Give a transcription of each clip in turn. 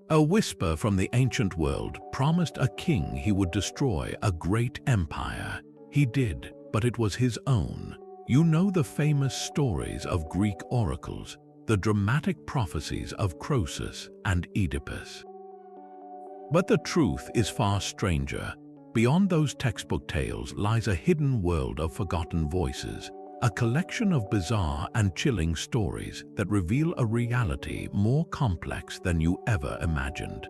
A whisper from the ancient world promised a king he would destroy a great empire. He did, but it was his own. You know the famous stories of Greek oracles, the dramatic prophecies of Croesus and Oedipus. But the truth is far stranger. Beyond those textbook tales lies a hidden world of forgotten voices, a collection of bizarre and chilling stories that reveal a reality more complex than you ever imagined.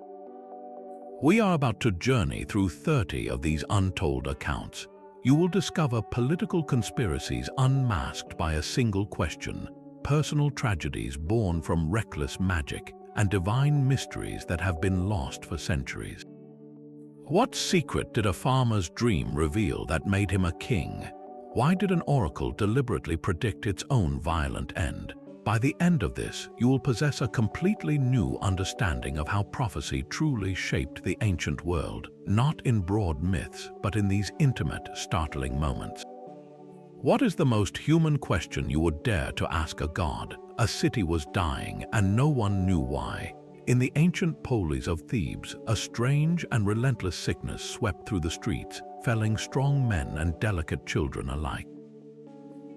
We are about to journey through 30 of these untold accounts. You will discover political conspiracies unmasked by a single question, personal tragedies born from reckless magic, and divine mysteries that have been lost for centuries. What secret did a farmer's dream reveal that made him a king? Why did an oracle deliberately predict its own violent end? By the end of this, you will possess a completely new understanding of how prophecy truly shaped the ancient world, not in broad myths, but in these intimate, startling moments. What is the most human question you would dare to ask a god? A city was dying, and no one knew why. In the ancient polis of Thebes, a strange and relentless sickness swept through the streets, felling strong men and delicate children alike.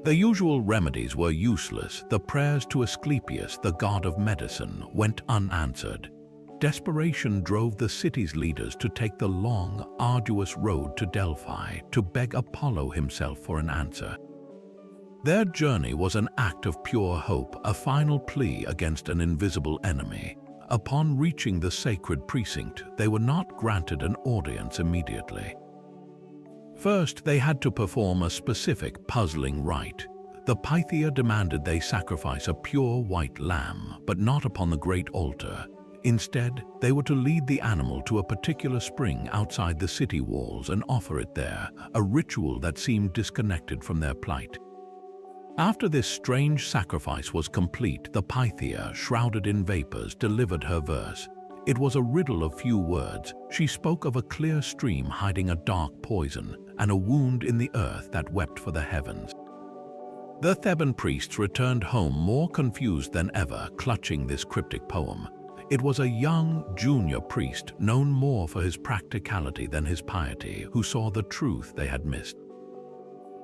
The usual remedies were useless. The prayers to Asclepius, the god of medicine, went unanswered. Desperation drove the city's leaders to take the long, arduous road to Delphi to beg Apollo himself for an answer. Their journey was an act of pure hope, a final plea against an invisible enemy. Upon reaching the sacred precinct, they were not granted an audience immediately. First, they had to perform a specific, puzzling rite. The Pythia demanded they sacrifice a pure white lamb, but not upon the great altar. Instead, they were to lead the animal to a particular spring outside the city walls and offer it there, a ritual that seemed disconnected from their plight. After this strange sacrifice was complete, the Pythia, shrouded in vapors, delivered her verse. It was a riddle of few words. She spoke of a clear stream hiding a dark poison, and a wound in the earth that wept for the heavens. The Theban priests returned home more confused than ever, clutching this cryptic poem. It was a young, junior priest, known more for his practicality than his piety, who saw the truth they had missed.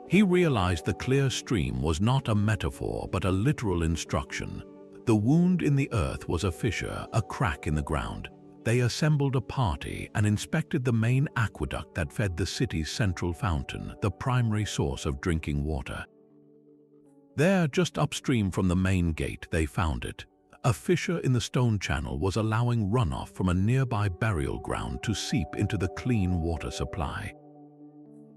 He realized the clear stream was not a metaphor but a literal instruction. The wound in the earth was a fissure, a crack in the ground. They assembled a party and inspected the main aqueduct that fed the city's central fountain, the primary source of drinking water. There, just upstream from the main gate, they found it. A fissure in the stone channel was allowing runoff from a nearby burial ground to seep into the clean water supply.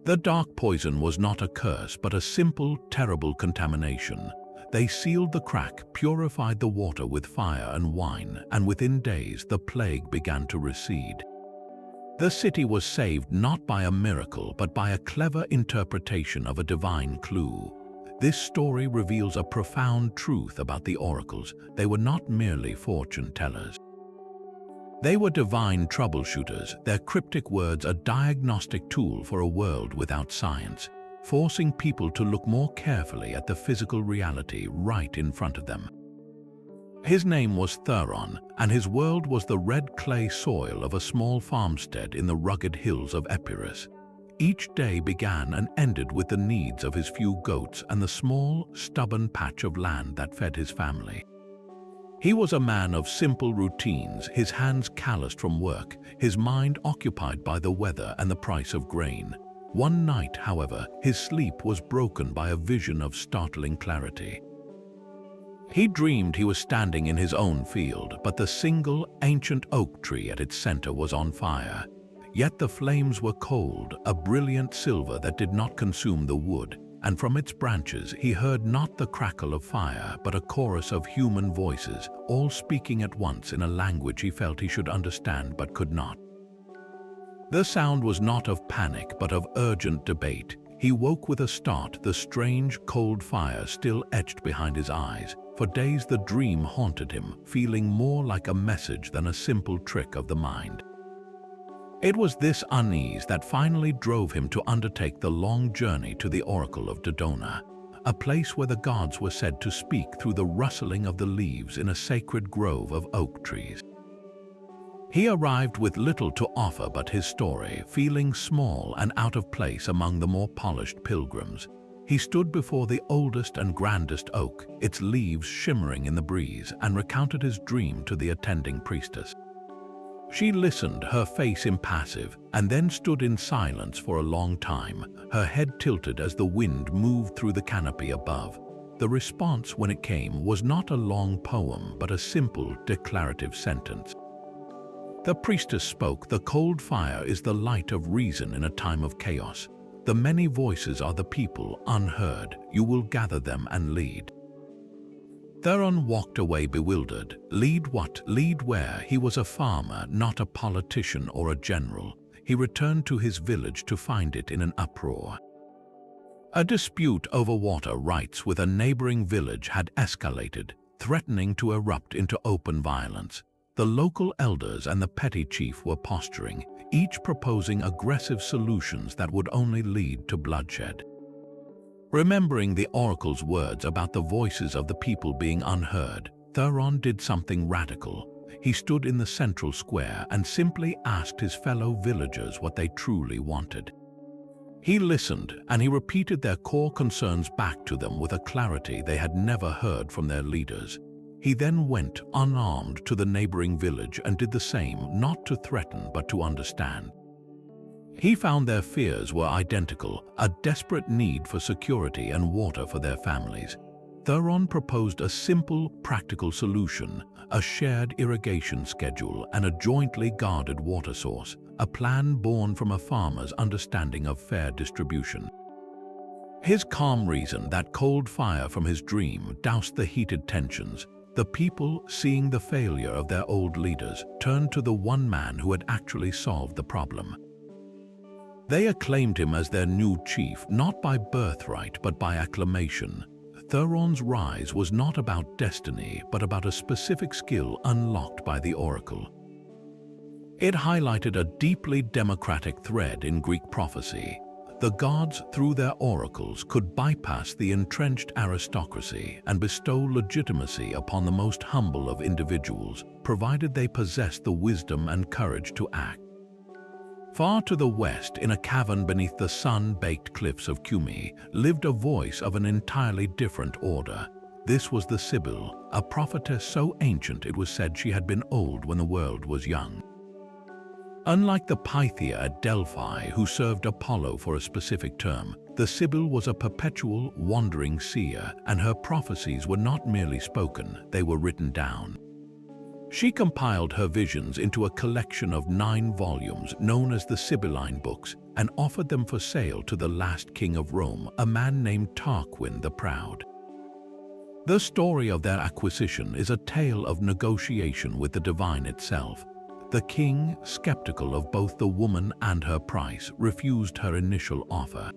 The dark poison was not a curse, but a simple, terrible contamination. They sealed the crack, purified the water with fire and wine, and within days the plague began to recede. The city was saved not by a miracle, but by a clever interpretation of a divine clue. This story reveals a profound truth about the oracles. They were not merely fortune tellers. They were divine troubleshooters, their cryptic words a diagnostic tool for a world without science, forcing people to look more carefully at the physical reality right in front of them. His name was Theron, and his world was the red clay soil of a small farmstead in the rugged hills of Epirus. Each day began and ended with the needs of his few goats and the small, stubborn patch of land that fed his family. He was a man of simple routines, his hands calloused from work, his mind occupied by the weather and the price of grain. One night, however, his sleep was broken by a vision of startling clarity. He dreamed he was standing in his own field, but the single, ancient oak tree at its center was on fire. Yet the flames were cold, a brilliant silver that did not consume the wood, and from its branches he heard not the crackle of fire, but a chorus of human voices, all speaking at once in a language he felt he should understand but could not. The sound was not of panic, but of urgent debate. He woke with a start, the strange, cold fire still etched behind his eyes. For days the dream haunted him, feeling more like a message than a simple trick of the mind. It was this unease that finally drove him to undertake the long journey to the Oracle of Dodona, a place where the gods were said to speak through the rustling of the leaves in a sacred grove of oak trees. He arrived with little to offer but his story, feeling small and out of place among the more polished pilgrims. He stood before the oldest and grandest oak, its leaves shimmering in the breeze, and recounted his dream to the attending priestess. She listened, her face impassive, and then stood in silence for a long time, her head tilted as the wind moved through the canopy above. The response, when it came, was not a long poem, but a simple, declarative sentence. The priestess spoke, "The cold fire is the light of reason in a time of chaos. The many voices are the people, unheard. You will gather them and lead." Theron walked away bewildered. Lead what? Lead where? He was a farmer, not a politician or a general. He returned to his village to find it in an uproar. A dispute over water rights with a neighboring village had escalated, threatening to erupt into open violence. The local elders and the petty chief were posturing, each proposing aggressive solutions that would only lead to bloodshed. Remembering the oracle's words about the voices of the people being unheard, Theron did something radical. He stood in the central square and simply asked his fellow villagers what they truly wanted. He listened, and he repeated their core concerns back to them with a clarity they had never heard from their leaders. He then went, unarmed, to the neighboring village and did the same, not to threaten but to understand. He found their fears were identical, a desperate need for security and water for their families. Theron proposed a simple, practical solution, a shared irrigation schedule and a jointly guarded water source, a plan born from a farmer's understanding of fair distribution. His calm reason, that cold fire from his dream, doused the heated tensions. The people, seeing the failure of their old leaders, turned to the one man who had actually solved the problem. They acclaimed him as their new chief, not by birthright but by acclamation. Theron's rise was not about destiny, but about a specific skill unlocked by the oracle. It highlighted a deeply democratic thread in Greek prophecy. The gods, through their oracles, could bypass the entrenched aristocracy and bestow legitimacy upon the most humble of individuals, provided they possessed the wisdom and courage to act. Far to the west, in a cavern beneath the sun-baked cliffs of Cumae, lived a voice of an entirely different order. This was the Sibyl, a prophetess so ancient it was said she had been old when the world was young. Unlike the Pythia at Delphi, who served Apollo for a specific term, the Sibyl was a perpetual, wandering seer, and her prophecies were not merely spoken, they were written down. She compiled her visions into a collection of 9 volumes known as the Sibylline books and offered them for sale to the last king of Rome, a man named Tarquin the Proud. The story of their acquisition is a tale of negotiation with the divine itself. The king, skeptical of both the woman and her price, refused her initial offer.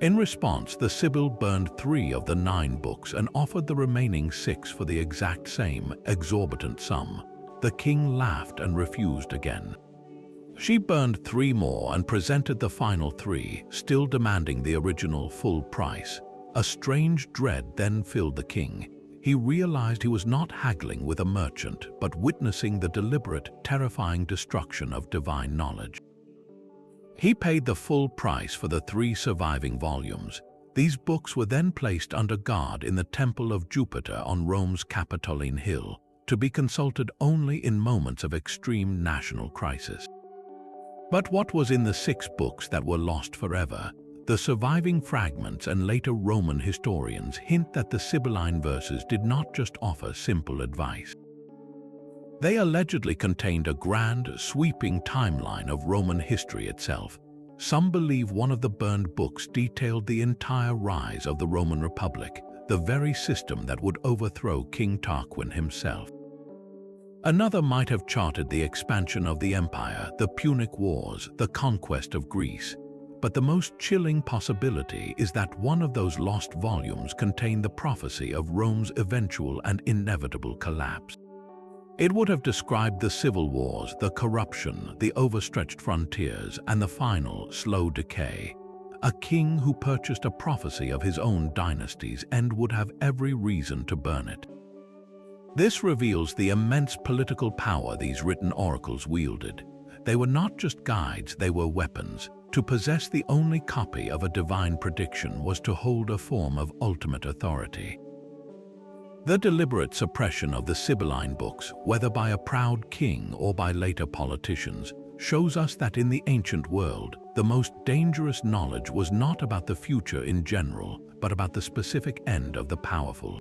In response, the Sibyl burned 3 of the 9 books and offered the remaining 6 for the exact same exorbitant sum. The king laughed and refused again. She burned 3 more and presented the final 3, still demanding the original full price. A strange dread then filled the king. He realized he was not haggling with a merchant, but witnessing the deliberate, terrifying destruction of divine knowledge. He paid the full price for the 3 surviving volumes. These books were then placed under guard in the Temple of Jupiter on Rome's Capitoline Hill, to be consulted only in moments of extreme national crisis. But what was in the 6 books that were lost forever? The surviving fragments and later Roman historians hint that the Sibylline verses did not just offer simple advice. They allegedly contained a grand, sweeping timeline of Roman history itself. Some believe one of the burned books detailed the entire rise of the Roman Republic, the very system that would overthrow King Tarquin himself. Another might have charted the expansion of the empire, the Punic Wars, the conquest of Greece. But the most chilling possibility is that one of those lost volumes contained the prophecy of Rome's eventual and inevitable collapse. It would have described the civil wars, the corruption, the overstretched frontiers, and the final, slow decay. A king who purchased a prophecy of his own dynasty's end would have every reason to burn it. This reveals the immense political power these written oracles wielded. They were not just guides, they were weapons. To possess the only copy of a divine prediction was to hold a form of ultimate authority. The deliberate suppression of the Sibylline books, whether by a proud king or by later politicians, shows us that in the ancient world, the most dangerous knowledge was not about the future in general, but about the specific end of the powerful.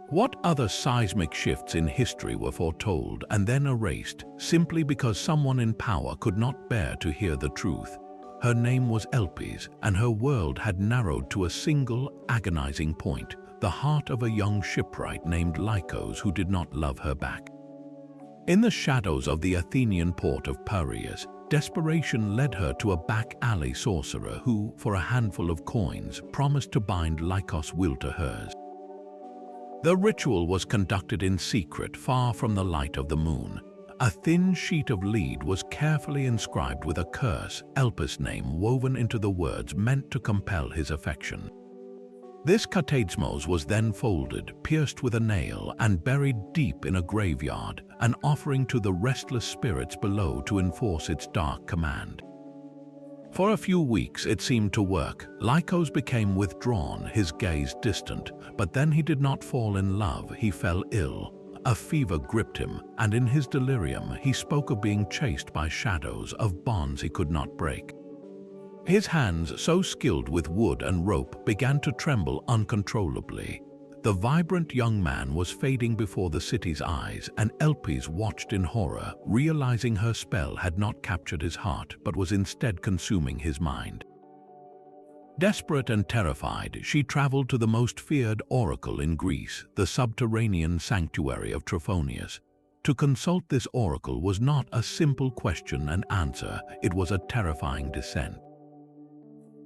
What other seismic shifts in history were foretold and then erased simply because someone in power could not bear to hear the truth? Her name was Elpis, and her world had narrowed to a single, agonizing point, the heart of a young shipwright named Lycos who did not love her back. In the shadows of the Athenian port of Piraeus, desperation led her to a back-alley sorcerer who, for a handful of coins, promised to bind Lycos' will to hers. The ritual was conducted in secret, far from the light of the moon. A thin sheet of lead was carefully inscribed with a curse, Elpis' name woven into the words meant to compel his affection. This kataismos was then folded, pierced with a nail, and buried deep in a graveyard, an offering to the restless spirits below to enforce its dark command. For a few weeks it seemed to work. Lycos became withdrawn, his gaze distant, but then he did not fall in love, he fell ill. A fever gripped him, and in his delirium he spoke of being chased by shadows, of bonds he could not break. His hands, so skilled with wood and rope, began to tremble uncontrollably. The vibrant young man was fading before the city's eyes, and Elpis watched in horror, realizing her spell had not captured his heart, but was instead consuming his mind. Desperate and terrified, she traveled to the most feared oracle in Greece, the subterranean sanctuary of Trophonius. To consult this oracle was not a simple question and answer, it was a terrifying descent.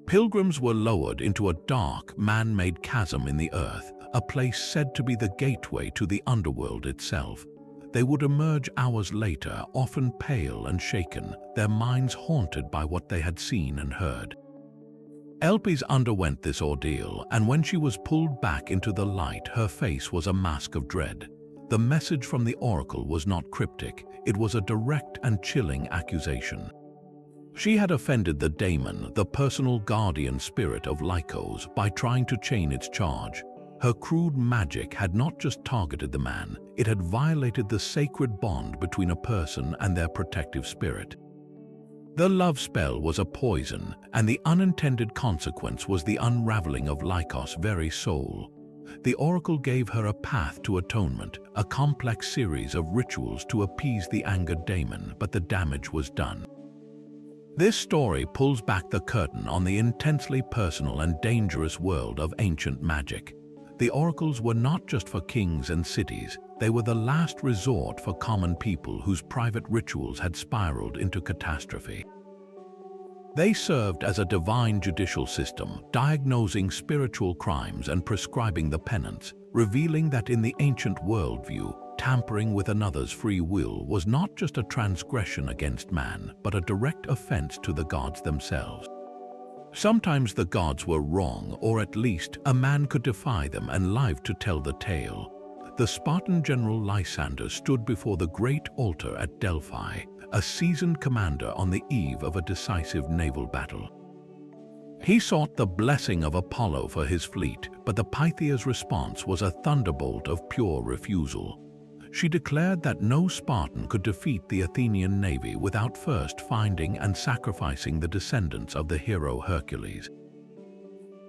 Pilgrims were lowered into a dark, man-made chasm in the earth, a place said to be the gateway to the underworld itself. They would emerge hours later, often pale and shaken, their minds haunted by what they had seen and heard. Elpis underwent this ordeal, and when she was pulled back into the light, her face was a mask of dread. The message from the oracle was not cryptic, it was a direct and chilling accusation. She had offended the daemon, the personal guardian spirit of Lycos, by trying to chain its charge. Her crude magic had not just targeted the man, it had violated the sacred bond between a person and their protective spirit. The love spell was a poison, and the unintended consequence was the unraveling of Lycos' very soul. The oracle gave her a path to atonement, a complex series of rituals to appease the angered daemon, but the damage was done. This story pulls back the curtain on the intensely personal and dangerous world of ancient magic. The oracles were not just for kings and cities, they were the last resort for common people whose private rituals had spiraled into catastrophe. They served as a divine judicial system, diagnosing spiritual crimes and prescribing the penance, revealing that in the ancient worldview, tampering with another's free will was not just a transgression against man, but a direct offense to the gods themselves. Sometimes the gods were wrong, or at least a man could defy them and live to tell the tale. The Spartan general Lysander stood before the great altar at Delphi, a seasoned commander on the eve of a decisive naval battle. He sought the blessing of Apollo for his fleet, but the Pythia's response was a thunderbolt of pure refusal. She declared that no Spartan could defeat the Athenian navy without first finding and sacrificing the descendants of the hero Hercules.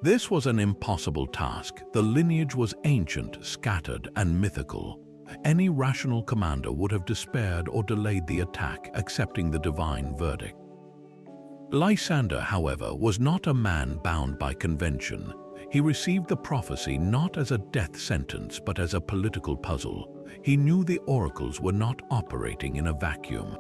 This was an impossible task. The lineage was ancient, scattered, and mythical. Any rational commander would have despaired or delayed the attack, accepting the divine verdict. Lysander, however, was not a man bound by convention. He received the prophecy not as a death sentence, but as a political puzzle. He knew the oracles were not operating in a vacuum.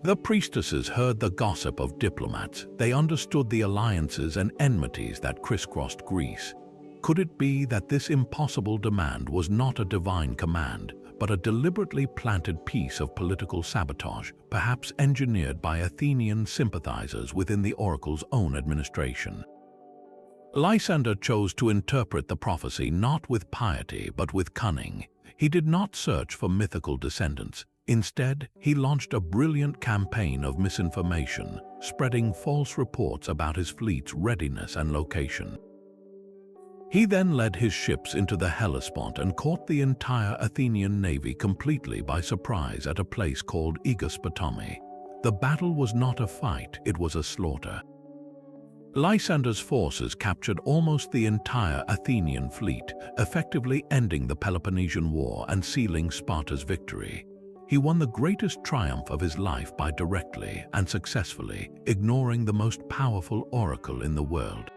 The priestesses heard the gossip of diplomats. They understood the alliances and enmities that crisscrossed Greece. Could it be that this impossible demand was not a divine command, but a deliberately planted piece of political sabotage, perhaps engineered by Athenian sympathizers within the oracle's own administration? Lysander chose to interpret the prophecy not with piety but with cunning. He did not search for mythical descendants. Instead, he launched a brilliant campaign of misinformation, spreading false reports about his fleet's readiness and location. He then led his ships into the Hellespont and caught the entire Athenian navy completely by surprise at a place called Aegospotami. The battle was not a fight, it was a slaughter. Lysander's forces captured almost the entire Athenian fleet, effectively ending the Peloponnesian War and sealing Sparta's victory. He won the greatest triumph of his life by directly and successfully ignoring the most powerful oracle in the world.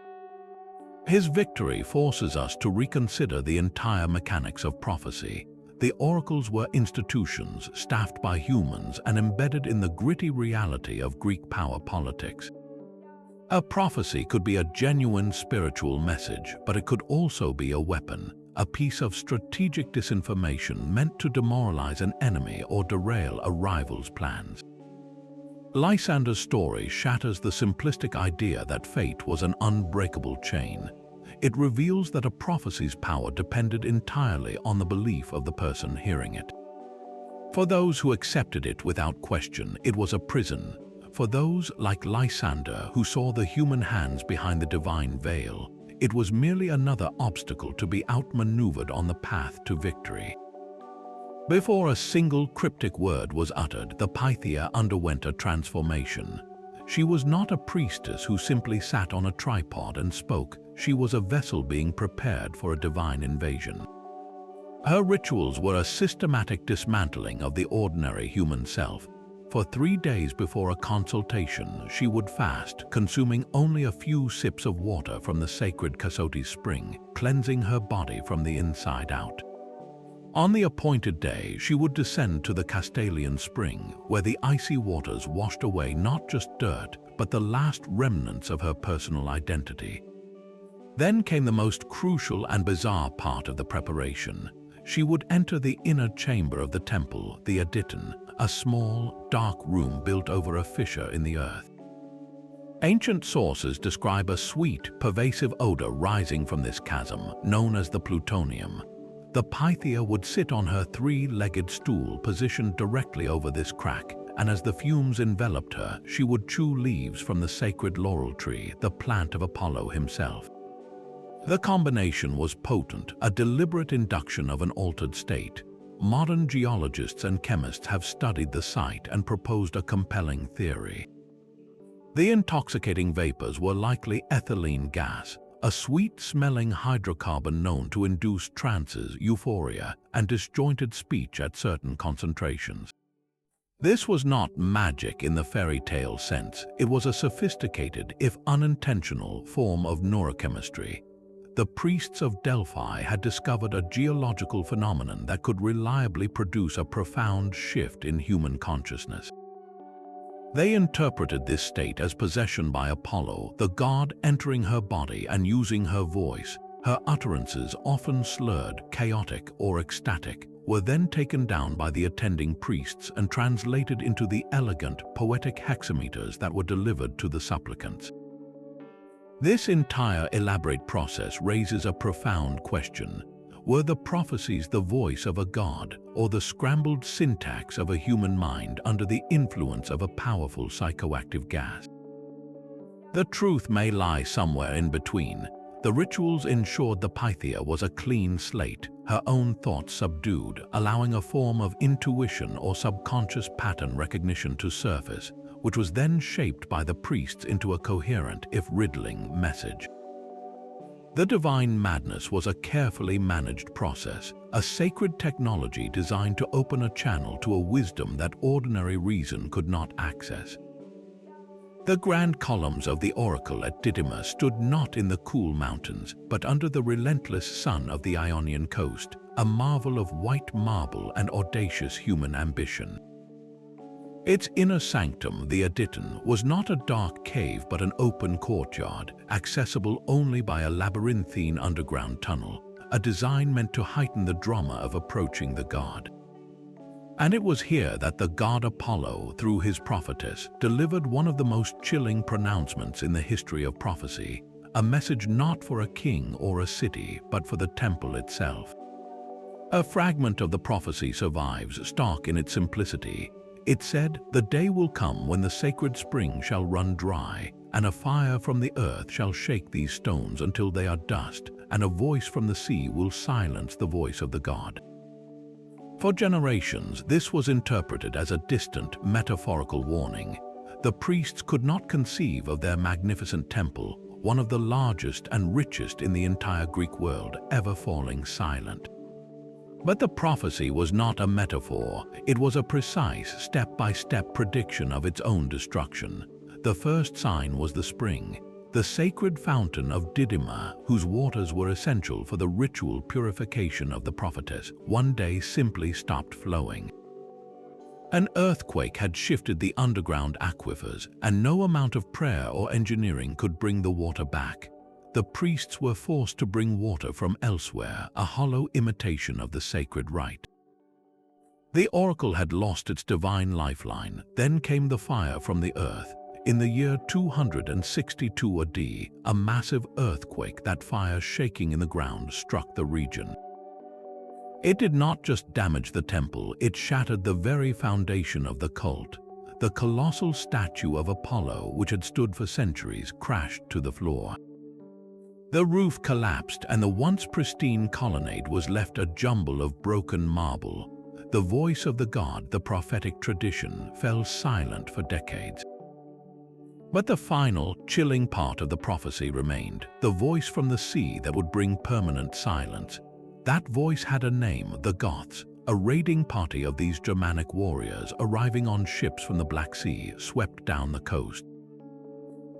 His victory forces us to reconsider the entire mechanics of prophecy. The oracles were institutions staffed by humans and embedded in the gritty reality of Greek power politics. A prophecy could be a genuine spiritual message, but it could also be a weapon, a piece of strategic disinformation meant to demoralize an enemy or derail a rival's plans. Lysander's story shatters the simplistic idea that fate was an unbreakable chain. It reveals that a prophecy's power depended entirely on the belief of the person hearing it. For those who accepted it without question, it was a prison. For those, like Lysander, who saw the human hands behind the divine veil, it was merely another obstacle to be outmaneuvered on the path to victory. Before a single cryptic word was uttered, the Pythia underwent a transformation. She was not a priestess who simply sat on a tripod and spoke. She was a vessel being prepared for a divine invasion. Her rituals were a systematic dismantling of the ordinary human self. For 3 days before a consultation, she would fast, consuming only a few sips of water from the sacred Cassotes spring, cleansing her body from the inside out. On the appointed day, she would descend to the Castalian spring, where the icy waters washed away not just dirt, but the last remnants of her personal identity. Then came the most crucial and bizarre part of the preparation. She would enter the inner chamber of the temple, the Adyton, a small, dark room built over a fissure in the earth. Ancient sources describe a sweet, pervasive odor rising from this chasm, known as the plutonium. The Pythia would sit on her 3-legged stool positioned directly over this crack, and as the fumes enveloped her, she would chew leaves from the sacred laurel tree, the plant of Apollo himself. The combination was potent, a deliberate induction of an altered state. Modern geologists and chemists have studied the site and proposed a compelling theory. The intoxicating vapors were likely ethylene gas, a sweet-smelling hydrocarbon known to induce trances, euphoria, and disjointed speech at certain concentrations. This was not magic in the fairy tale sense. It was a sophisticated, if unintentional, form of neurochemistry. The priests of Delphi had discovered a geological phenomenon that could reliably produce a profound shift in human consciousness. They interpreted this state as possession by Apollo, the god entering her body and using her voice. Her utterances, often slurred, chaotic, or ecstatic, were then taken down by the attending priests and translated into the elegant, poetic hexameters that were delivered to the supplicants. This entire elaborate process raises a profound question. Were the prophecies the voice of a god, or the scrambled syntax of a human mind under the influence of a powerful psychoactive gas? The truth may lie somewhere in between. The rituals ensured the Pythia was a clean slate, her own thoughts subdued, allowing a form of intuition or subconscious pattern recognition to surface, which was then shaped by the priests into a coherent, if riddling, message. The divine madness was a carefully managed process, a sacred technology designed to open a channel to a wisdom that ordinary reason could not access. The grand columns of the oracle at Didymus stood not in the cool mountains, but under the relentless sun of the Ionian coast, a marvel of white marble and audacious human ambition. Its inner sanctum, the Adyton, was not a dark cave but an open courtyard, accessible only by a labyrinthine underground tunnel, a design meant to heighten the drama of approaching the god. And it was here that the god Apollo, through his prophetess, delivered one of the most chilling pronouncements in the history of prophecy, a message not for a king or a city, but for the temple itself. A fragment of the prophecy survives, stark in its simplicity. It said, "The day will come when the sacred spring shall run dry, and a fire from the earth shall shake these stones until they are dust, and a voice from the sea will silence the voice of the God." For generations, this was interpreted as a distant, metaphorical warning. The priests could not conceive of their magnificent temple, one of the largest and richest in the entire Greek world, ever falling silent. But the prophecy was not a metaphor. It was a precise, step-by-step prediction of its own destruction. The first sign was the spring, the sacred fountain of Didyma, whose waters were essential for the ritual purification of the prophetess, one day simply stopped flowing. An earthquake had shifted the underground aquifers, and no amount of prayer or engineering could bring the water back. The priests were forced to bring water from elsewhere, a hollow imitation of the sacred rite. The oracle had lost its divine lifeline. Then came the fire from the earth. In the year 262 AD, a massive earthquake, that fire shaking in the ground, struck the region. It did not just damage the temple, it shattered the very foundation of the cult. The colossal statue of Apollo, which had stood for centuries, crashed to the floor. The roof collapsed, and the once pristine colonnade was left a jumble of broken marble. The voice of the god, the prophetic tradition, fell silent for decades. But the final, chilling part of the prophecy remained, the voice from the sea that would bring permanent silence. That voice had a name: the Goths, a raiding party of these Germanic warriors arriving on ships from the Black Sea, swept down the coast.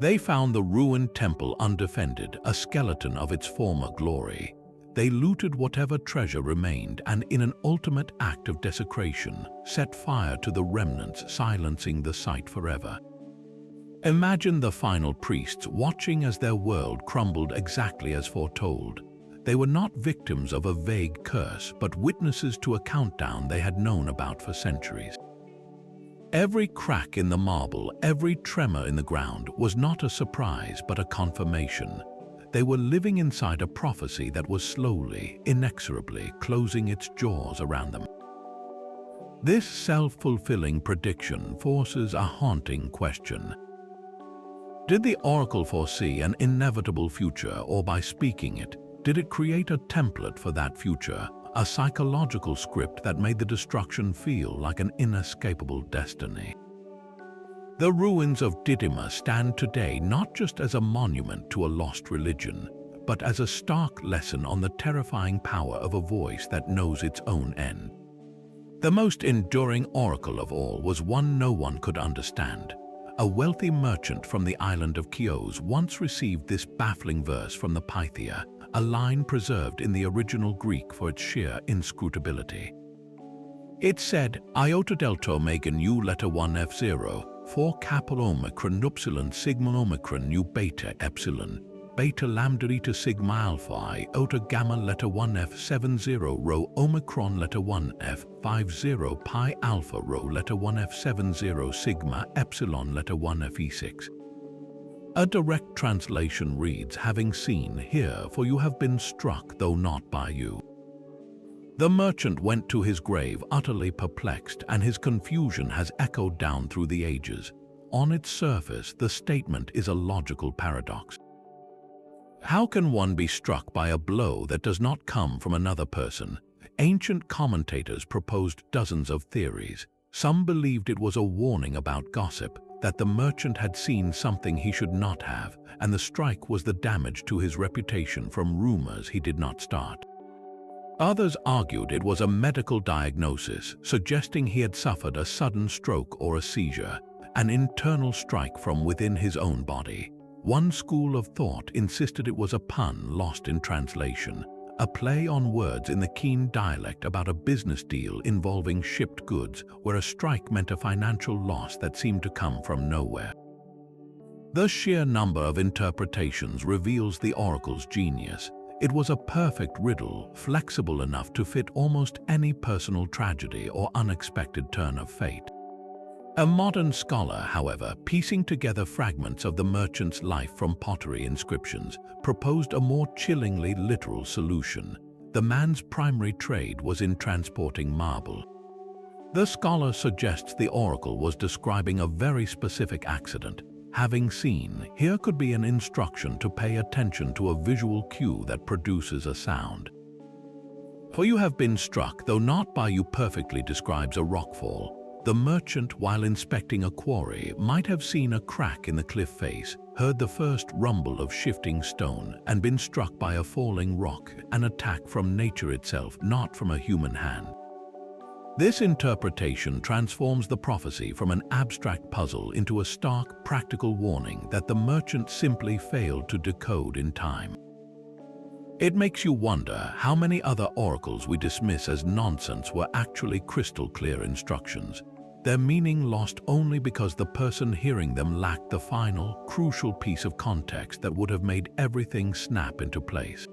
They found the ruined temple undefended, a skeleton of its former glory. They looted whatever treasure remained and, in an ultimate act of desecration, set fire to the remnants, silencing the site forever. Imagine the final priests watching as their world crumbled exactly as foretold. They were not victims of a vague curse, but witnesses to a countdown they had known about for centuries. Every crack in the marble, every tremor in the ground was not a surprise but a confirmation. They were living inside a prophecy that was slowly, inexorably closing its jaws around them. This self-fulfilling prediction forces a haunting question. Did the oracle foresee an inevitable future, or by speaking it, did it create a template for that future, a psychological script that made the destruction feel like an inescapable destiny? The ruins of Didyma stand today not just as a monument to a lost religion, but as a stark lesson on the terrifying power of a voice that knows its own end. The most enduring oracle of all was one no one could understand. A wealthy merchant from the island of Chios once received this baffling verse from the Pythia, a line preserved in the original Greek for its sheer inscrutability. It said, "Iota delta omega nu letter 1 F0, 4 capital omicron upsilon sigma omicron nu beta epsilon, beta lambda eta sigma alpha iota gamma letter 1 F70 rho omicron letter 1 F50 pi alpha rho letter 1 F70 sigma epsilon letter 1 Fe6. A direct translation reads, "Having seen, hear, for you have been struck, though not by you." The merchant went to his grave utterly perplexed, and his confusion has echoed down through the ages. On its surface, the statement is a logical paradox. How can one be struck by a blow that does not come from another person? Ancient commentators proposed dozens of theories. Some believed it was a warning about gossip, that the merchant had seen something he should not have, and the strike was the damage to his reputation from rumors he did not start. Others argued it was a medical diagnosis, suggesting he had suffered a sudden stroke or a seizure, an internal strike from within his own body. One school of thought insisted it was a pun lost in translation, a play on words in the keen dialect about a business deal involving shipped goods, where a strike meant a financial loss that seemed to come from nowhere. The sheer number of interpretations reveals the oracle's genius. It was a perfect riddle, flexible enough to fit almost any personal tragedy or unexpected turn of fate. A modern scholar, however, piecing together fragments of the merchant's life from pottery inscriptions, proposed a more chillingly literal solution. the man's primary trade was in transporting marble. The scholar suggests the oracle was describing a very specific accident. Having seen, here could be an instruction to pay attention to a visual cue that produces a sound. For you have been struck, though not by you perfectly describes a rockfall. The merchant, while inspecting a quarry, might have seen a crack in the cliff face, heard the first rumble of shifting stone, and been struck by a falling rock, an attack from nature itself, not from a human hand. This interpretation transforms the prophecy from an abstract puzzle into a stark, practical warning that the merchant simply failed to decode in time. It makes you wonder how many other oracles we dismiss as nonsense were actually crystal-clear instructions, their meaning lost only because the person hearing them lacked the final, crucial piece of context that would have made everything snap into place.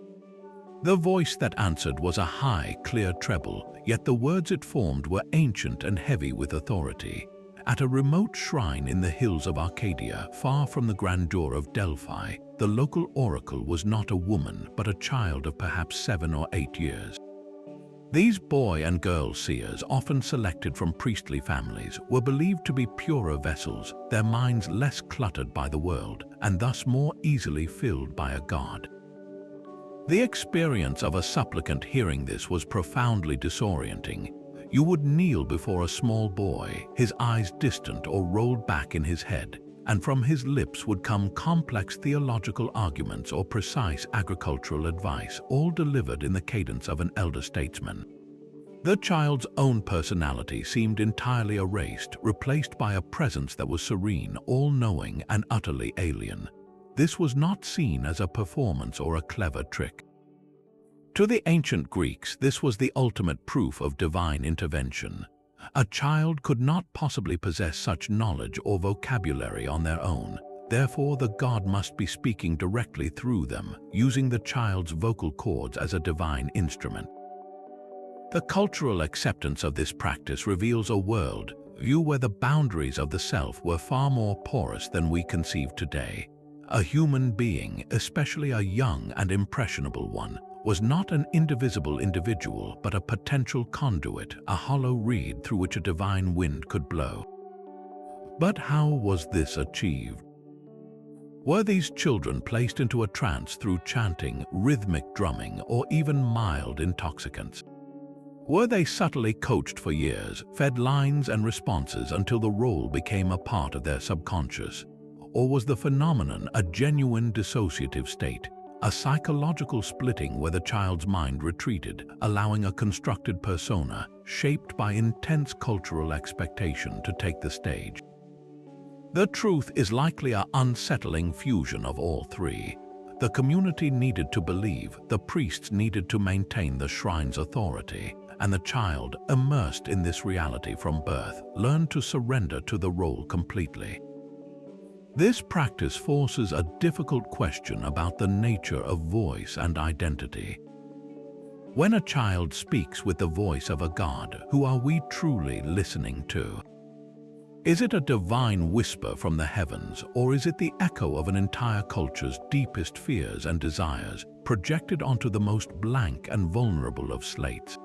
The voice that answered was a high, clear treble, yet the words it formed were ancient and heavy with authority. At a remote shrine in the hills of Arcadia, far from the grandeur of Delphi, the local oracle was not a woman, but a child of perhaps 7 or 8 years. These boy and girl seers, often selected from priestly families, were believed to be purer vessels, their minds less cluttered by the world, and thus more easily filled by a god. The experience of a supplicant hearing this was profoundly disorienting. You would kneel before a small boy, his eyes distant or rolled back in his head, and from his lips would come complex theological arguments or precise agricultural advice, all delivered in the cadence of an elder statesman. The child's own personality seemed entirely erased, replaced by a presence that was serene, all-knowing, and utterly alien. This was not seen as a performance or a clever trick. To the ancient Greeks, this was the ultimate proof of divine intervention. A child could not possibly possess such knowledge or vocabulary on their own. Therefore, the god must be speaking directly through them, using the child's vocal cords as a divine instrument. The cultural acceptance of this practice reveals a world view where the boundaries of the self were far more porous than we conceive today. A human being, especially a young and impressionable one, was not an indivisible individual, but a potential conduit, a hollow reed through which a divine wind could blow. But how was this achieved? Were these children placed into a trance through chanting, rhythmic drumming, or even mild intoxicants? Were they subtly coached for years, fed lines and responses until the role became a part of their subconscious? Or was the phenomenon a genuine dissociative state, a psychological splitting where the child's mind retreated, allowing a constructed persona, shaped by intense cultural expectation, to take the stage? The truth is likely an unsettling fusion of all three. The community needed to believe, the priests needed to maintain the shrine's authority, and the child, immersed in this reality from birth, learned to surrender to the role completely. This practice forces a difficult question about the nature of voice and identity. When a child speaks with the voice of a god, who are we truly listening to? Is it a divine whisper from the heavens, or is it the echo of an entire culture's deepest fears and desires, projected onto the most blank and vulnerable of slates?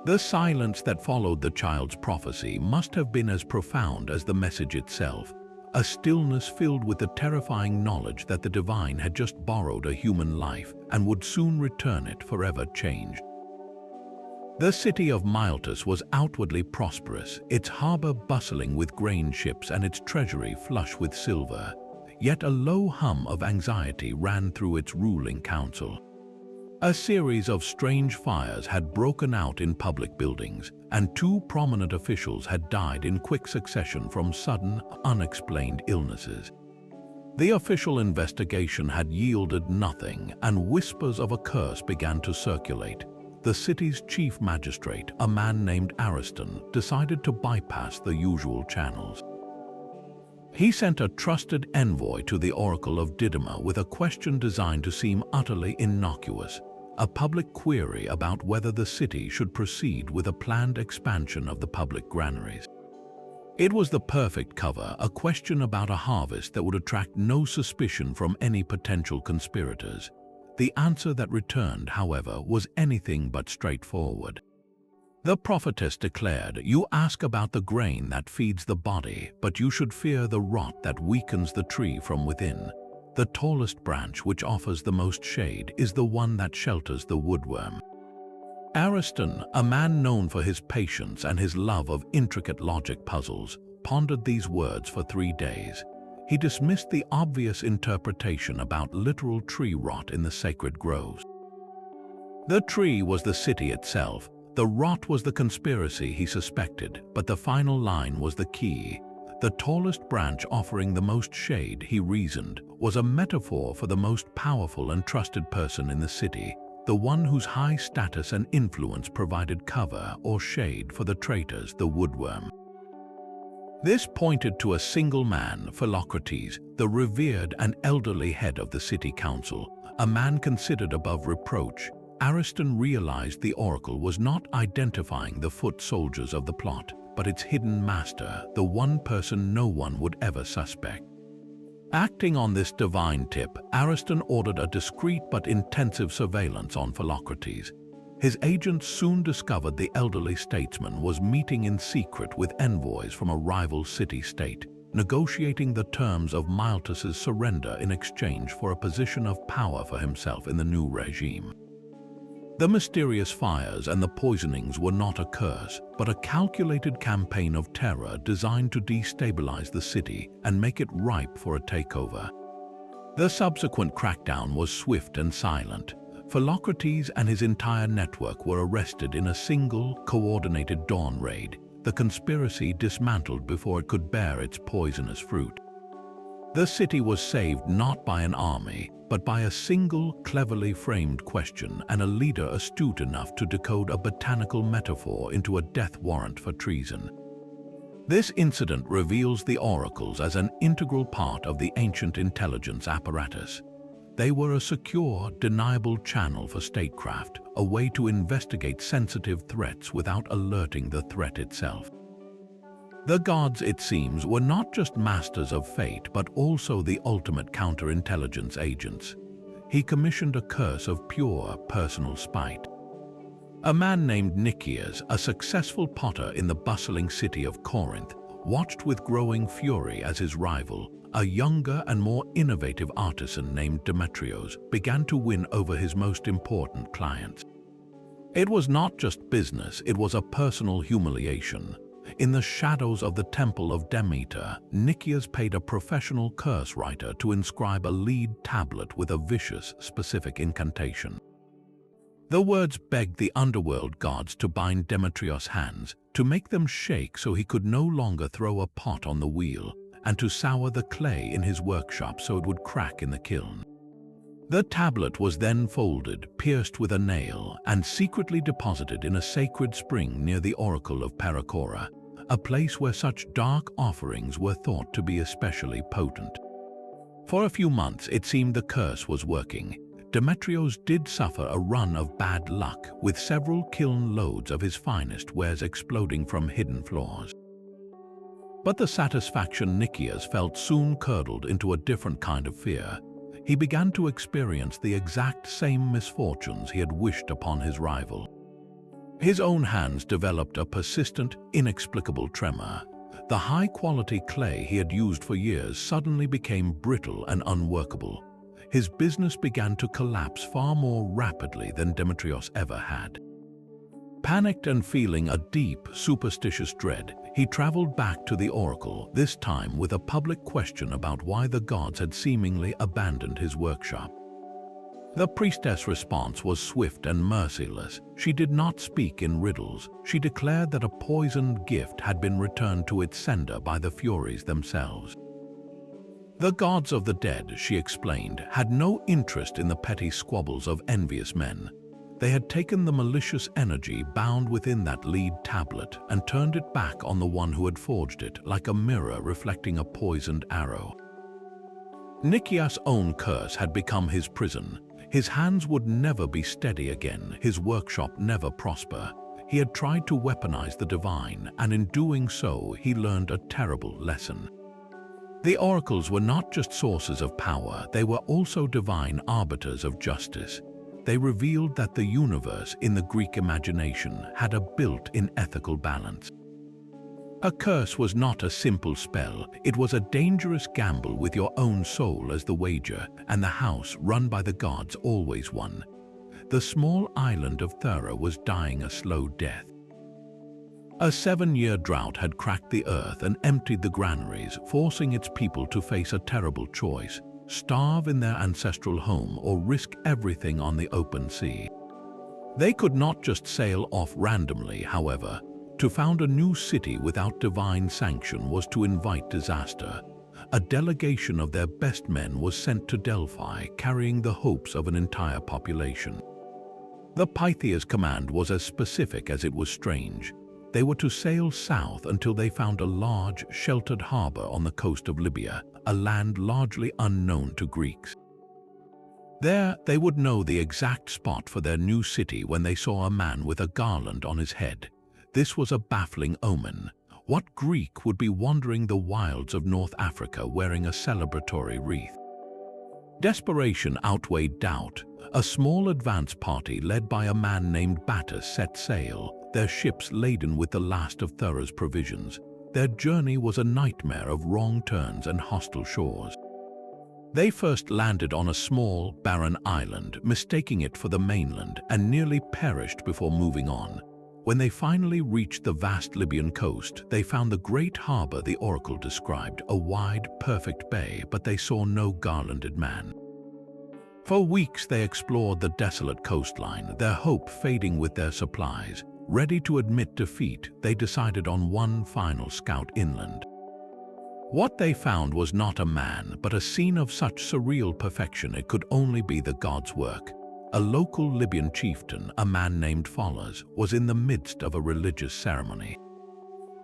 The silence that followed the child's prophecy must have been as profound as the message itself, a stillness filled with the terrifying knowledge that the divine had just borrowed a human life and would soon return it forever changed. The city of Miletus was outwardly prosperous, its harbor bustling with grain ships and its treasury flush with silver. Yet a low hum of anxiety ran through its ruling council. A series of strange fires had broken out in public buildings, and 2 prominent officials had died in quick succession from sudden, unexplained illnesses. The official investigation had yielded nothing, and whispers of a curse began to circulate. The city's chief magistrate, a man named Ariston, decided to bypass the usual channels. He sent a trusted envoy to the Oracle of Didyma with a question designed to seem utterly innocuous, a public query about whether the city should proceed with a planned expansion of the public granaries. It was the perfect cover, a question about a harvest that would attract no suspicion from any potential conspirators. The answer that returned, however, was anything but straightforward. The prophetess declared, "You ask about the grain that feeds the body, but you should fear the rot that weakens the tree from within. The tallest branch which offers the most shade is the one that shelters the woodworm." Ariston, a man known for his patience and his love of intricate logic puzzles, pondered these words for 3 days. He dismissed the obvious interpretation about literal tree rot in the sacred groves. The tree was the city itself. The rot was the conspiracy he suspected, but the final line was the key. The tallest branch offering the most shade, he reasoned, was a metaphor for the most powerful and trusted person in the city, the one whose high status and influence provided cover or shade for the traitors, the woodworm. This pointed to a single man, Philocrates, the revered and elderly head of the city council, a man considered above reproach. Ariston realized the oracle was not identifying the foot soldiers of the plot, but its hidden master, the one person no one would ever suspect. Acting on this divine tip, Ariston ordered a discreet but intensive surveillance on Philocrates. His agents soon discovered the elderly statesman was meeting in secret with envoys from a rival city-state, negotiating the terms of Miletus's surrender in exchange for a position of power for himself in the new regime. The mysterious fires and the poisonings were not a curse, but a calculated campaign of terror designed to destabilize the city and make it ripe for a takeover. The subsequent crackdown was swift and silent. Philocrates and his entire network were arrested in a single, coordinated dawn raid, the conspiracy dismantled before it could bear its poisonous fruit. The city was saved not by an army, but by a single, cleverly framed question and a leader astute enough to decode a botanical metaphor into a death warrant for treason. This incident reveals the oracles as an integral part of the ancient intelligence apparatus. They were a secure, deniable channel for statecraft, a way to investigate sensitive threats without alerting the threat itself. The gods, it seems, were not just masters of fate, but also the ultimate counterintelligence agents. He commissioned a curse of pure personal spite. A man named Nicias, a successful potter in the bustling city of Corinth, watched with growing fury as his rival, a younger and more innovative artisan named Demetrios, began to win over his most important clients. It was not just business, it was a personal humiliation. In the shadows of the temple of Demeter, Nicias paid a professional curse writer to inscribe a lead tablet with a vicious, specific incantation. The words begged the underworld gods to bind Demetrios' hands, to make them shake so he could no longer throw a pot on the wheel, and to sour the clay in his workshop so it would crack in the kiln. The tablet was then folded, pierced with a nail, and secretly deposited in a sacred spring near the oracle of Pericora, a place where such dark offerings were thought to be especially potent. For a few months it seemed the curse was working. Demetrios did suffer a run of bad luck, with several kiln loads of his finest wares exploding from hidden floors. But the satisfaction Nicias felt soon curdled into a different kind of fear. He began to experience the exact same misfortunes he had wished upon his rival. His own hands developed a persistent, inexplicable tremor. The high-quality clay he had used for years suddenly became brittle and unworkable. His business began to collapse far more rapidly than Demetrios ever had. Panicked and feeling a deep, superstitious dread, he traveled back to the oracle, this time with a public question about why the gods had seemingly abandoned his workshop. The priestess' response was swift and merciless. She did not speak in riddles. She declared that a poisoned gift had been returned to its sender by the Furies themselves. The gods of the dead, she explained, had no interest in the petty squabbles of envious men. They had taken the malicious energy bound within that lead tablet and turned it back on the one who had forged it, like a mirror reflecting a poisoned arrow. Nicias' own curse had become his prison. His hands would never be steady again, his workshop never prosper. He had tried to weaponize the divine, and in doing so, he learned a terrible lesson. The oracles were not just sources of power, they were also divine arbiters of justice. They revealed that the universe in the Greek imagination had a built-in ethical balance. A curse was not a simple spell, it was a dangerous gamble with your own soul as the wager, and the house run by the gods always won. The small island of Thera was dying a slow death. A 7-year drought had cracked the earth and emptied the granaries, forcing its people to face a terrible choice: starve in their ancestral home or risk everything on the open sea. They could not just sail off randomly, however. To found a new city without divine sanction was to invite disaster. A delegation of their best men was sent to Delphi, carrying the hopes of an entire population. The Pythia's command was as specific as it was strange. They were to sail south until they found a large, sheltered harbor on the coast of Libya, a land largely unknown to Greeks. There, they would know the exact spot for their new city when they saw a man with a garland on his head. This was a baffling omen. What Greek would be wandering the wilds of North Africa wearing a celebratory wreath? Desperation outweighed doubt. A small advance party led by a man named Battus set sail, their ships laden with the last of Thera's provisions. Their journey was a nightmare of wrong turns and hostile shores. They first landed on a small, barren island, mistaking it for the mainland, and nearly perished before moving on. When they finally reached the vast Libyan coast, they found the great harbor the oracle described, a wide, perfect bay, but they saw no garlanded man. For weeks they explored the desolate coastline, their hope fading with their supplies. Ready to admit defeat, they decided on one final scout inland. What they found was not a man, but a scene of such surreal perfection it could only be the gods' work. A local Libyan chieftain, a man named Pholus, was in the midst of a religious ceremony.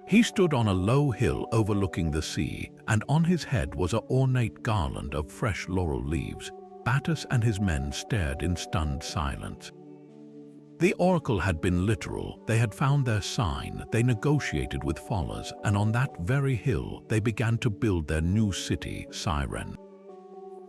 He stood on a low hill overlooking the sea, and on his head was an ornate garland of fresh laurel leaves. Battus and his men stared in stunned silence. The oracle had been literal. They had found their sign, they negotiated with Pholus, and on that very hill they began to build their new city, Cyrene.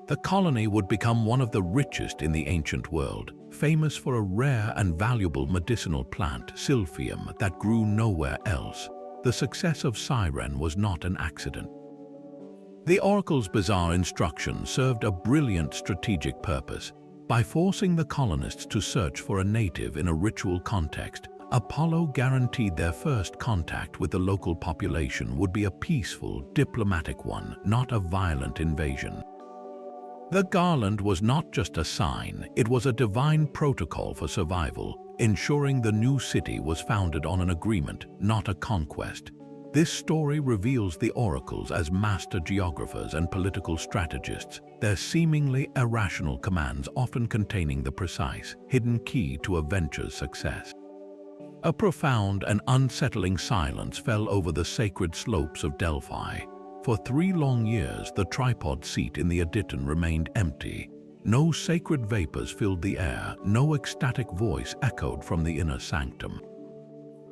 The colony would become one of the richest in the ancient world, famous for a rare and valuable medicinal plant, silphium, that grew nowhere else. The success of Cyrene was not an accident. The oracle's bizarre instruction served a brilliant strategic purpose. By forcing the colonists to search for a native in a ritual context, Apollo guaranteed their first contact with the local population would be a peaceful, diplomatic one, not a violent invasion. The garland was not just a sign, it was a divine protocol for survival, ensuring the new city was founded on an agreement, not a conquest. This story reveals the oracles as master geographers and political strategists, their seemingly irrational commands often containing the precise, hidden key to a venture's success. A profound and unsettling silence fell over the sacred slopes of Delphi. For 3 long years, the tripod seat in the Adyton remained empty. No sacred vapors filled the air, no ecstatic voice echoed from the inner sanctum.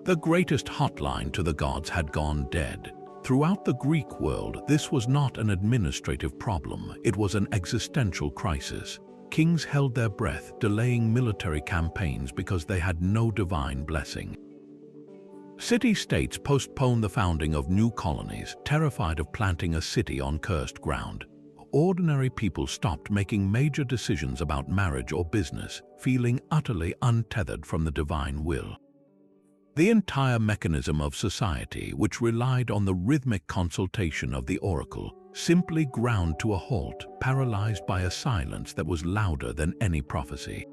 The greatest hotline to the gods had gone dead. Throughout the Greek world, this was not an administrative problem, it was an existential crisis. Kings held their breath, delaying military campaigns because they had no divine blessing. City-states postponed the founding of new colonies, terrified of planting a city on cursed ground. Ordinary people stopped making major decisions about marriage or business, feeling utterly untethered from the divine will. The entire mechanism of society, which relied on the rhythmic consultation of the oracle, simply ground to a halt, paralyzed by a silence that was louder than any prophecy.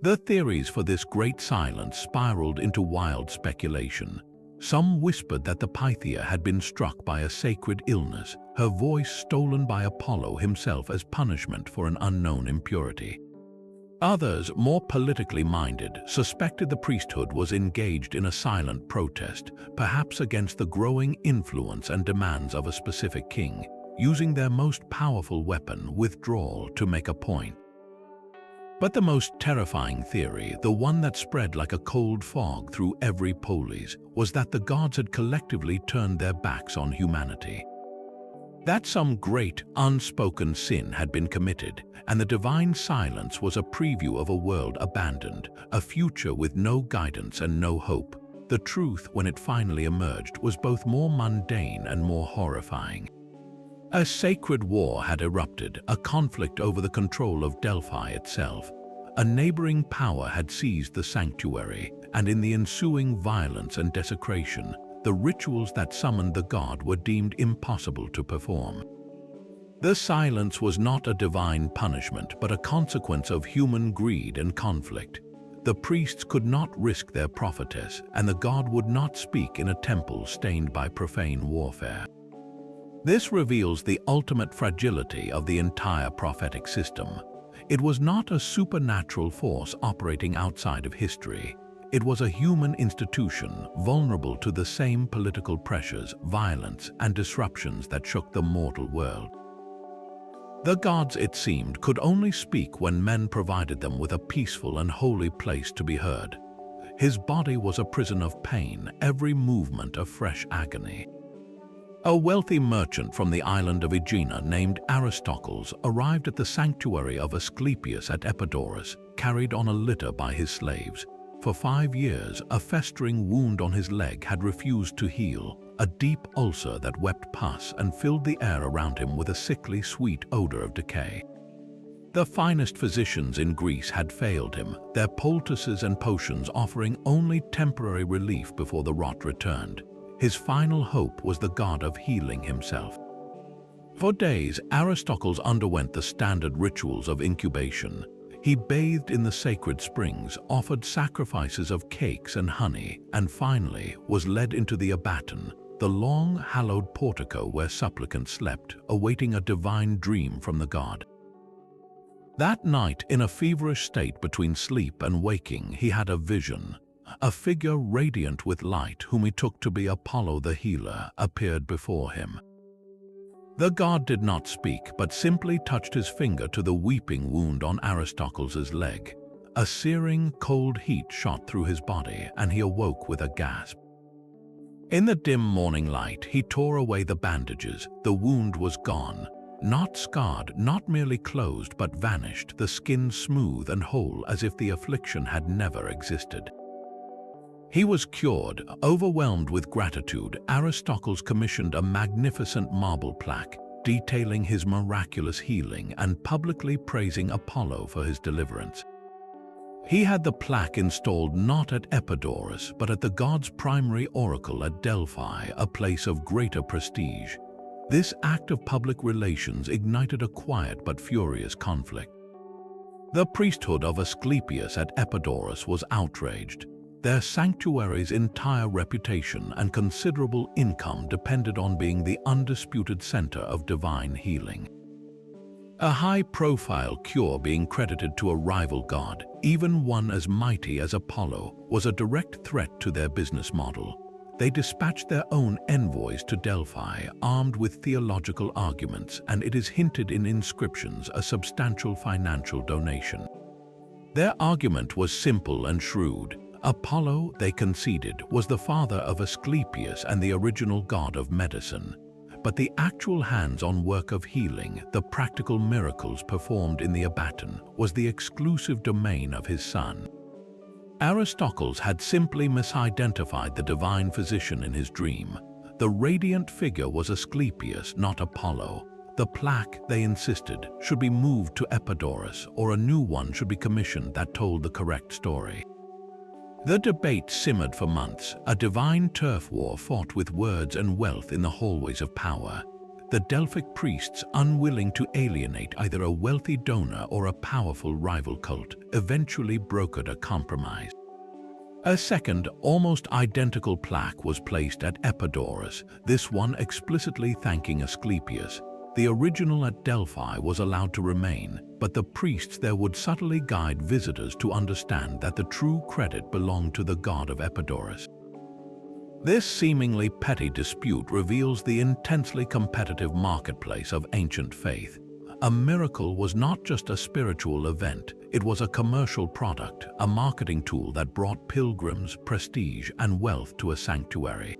The theories for this great silence spiraled into wild speculation. Some whispered that the Pythia had been struck by a sacred illness, her voice stolen by Apollo himself as punishment for an unknown impurity. Others, more politically minded, suspected the priesthood was engaged in a silent protest, perhaps against the growing influence and demands of a specific king, using their most powerful weapon, withdrawal, to make a point. But the most terrifying theory, the one that spread like a cold fog through every polis, was that the gods had collectively turned their backs on humanity. that some great, unspoken sin had been committed, and the divine silence was a preview of a world abandoned, a future with no guidance and no hope. The truth, when it finally emerged, was both more mundane and more horrifying. A sacred war had erupted, a conflict over the control of Delphi itself. A neighboring power had seized the sanctuary, and in the ensuing violence and desecration, the rituals that summoned the god were deemed impossible to perform. The silence was not a divine punishment, but a consequence of human greed and conflict. The priests could not risk their prophetess, and the god would not speak in a temple stained by profane warfare. This reveals the ultimate fragility of the entire prophetic system. It was not a supernatural force operating outside of history. It was a human institution vulnerable to the same political pressures, violence, and disruptions that shook the mortal world. The gods, it seemed, could only speak when men provided them with a peaceful and holy place to be heard. His body was a prison of pain, every movement a fresh agony. A wealthy merchant from the island of Aegina named Aristocles arrived at the sanctuary of Asclepius at Epidaurus, carried on a litter by his slaves. For 5 years, a festering wound on his leg had refused to heal, a deep ulcer that wept pus and filled the air around him with a sickly, sweet odor of decay. The finest physicians in Greece had failed him, their poultices and potions offering only temporary relief before the rot returned. His final hope was the god of healing himself. For days, Aristocles underwent the standard rituals of incubation. He bathed in the sacred springs, offered sacrifices of cakes and honey, and finally was led into the abaton, the long, hallowed portico where supplicants slept, awaiting a divine dream from the god. That night, in a feverish state between sleep and waking, he had a vision. A figure radiant with light, whom he took to be Apollo the healer, appeared before him. The god did not speak, but simply touched his finger to the weeping wound on Aristocles' leg. A searing, cold heat shot through his body, and he awoke with a gasp. In the dim morning light, he tore away the bandages. The wound was gone. Not scarred, not merely closed, but vanished, the skin smooth and whole as if the affliction had never existed. He was cured. Overwhelmed with gratitude, Aristocles commissioned a magnificent marble plaque detailing his miraculous healing and publicly praising Apollo for his deliverance. He had the plaque installed not at Epidaurus, but at the god's primary oracle at Delphi, a place of greater prestige. This act of public relations ignited a quiet but furious conflict. The priesthood of Asclepius at Epidaurus was outraged. Their sanctuary's entire reputation and considerable income depended on being the undisputed center of divine healing. A high-profile cure being credited to a rival god, even one as mighty as Apollo, was a direct threat to their business model. They dispatched their own envoys to Delphi, armed with theological arguments, and it is hinted in inscriptions a substantial financial donation. Their argument was simple and shrewd. Apollo, they conceded, was the father of Asclepius and the original god of medicine. But the actual hands-on work of healing, the practical miracles performed in the abaton, was the exclusive domain of his son. Aristocles had simply misidentified the divine physician in his dream. The radiant figure was Asclepius, not Apollo. The plaque, they insisted, should be moved to Epidaurus, or a new one should be commissioned that told the correct story. The debate simmered for months, a divine turf war fought with words and wealth in the hallways of power. The Delphic priests, unwilling to alienate either a wealthy donor or a powerful rival cult, eventually brokered a compromise. A second, almost identical plaque was placed at Epidaurus, this one explicitly thanking Asclepius. The original at Delphi was allowed to remain, but the priests there would subtly guide visitors to understand that the true credit belonged to the god of Epidaurus. This seemingly petty dispute reveals the intensely competitive marketplace of ancient faith. A miracle was not just a spiritual event, it was a commercial product, a marketing tool that brought pilgrims, prestige, and wealth to a sanctuary.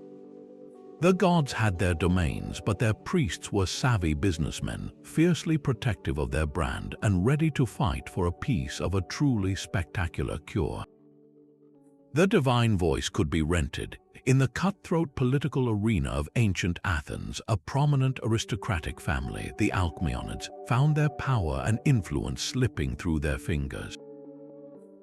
The gods had their domains, but their priests were savvy businessmen, fiercely protective of their brand and ready to fight for a piece of a truly spectacular cure. The divine voice could be rented. In the cutthroat political arena of ancient Athens, a prominent aristocratic family, the Alcmeonids, found their power and influence slipping through their fingers.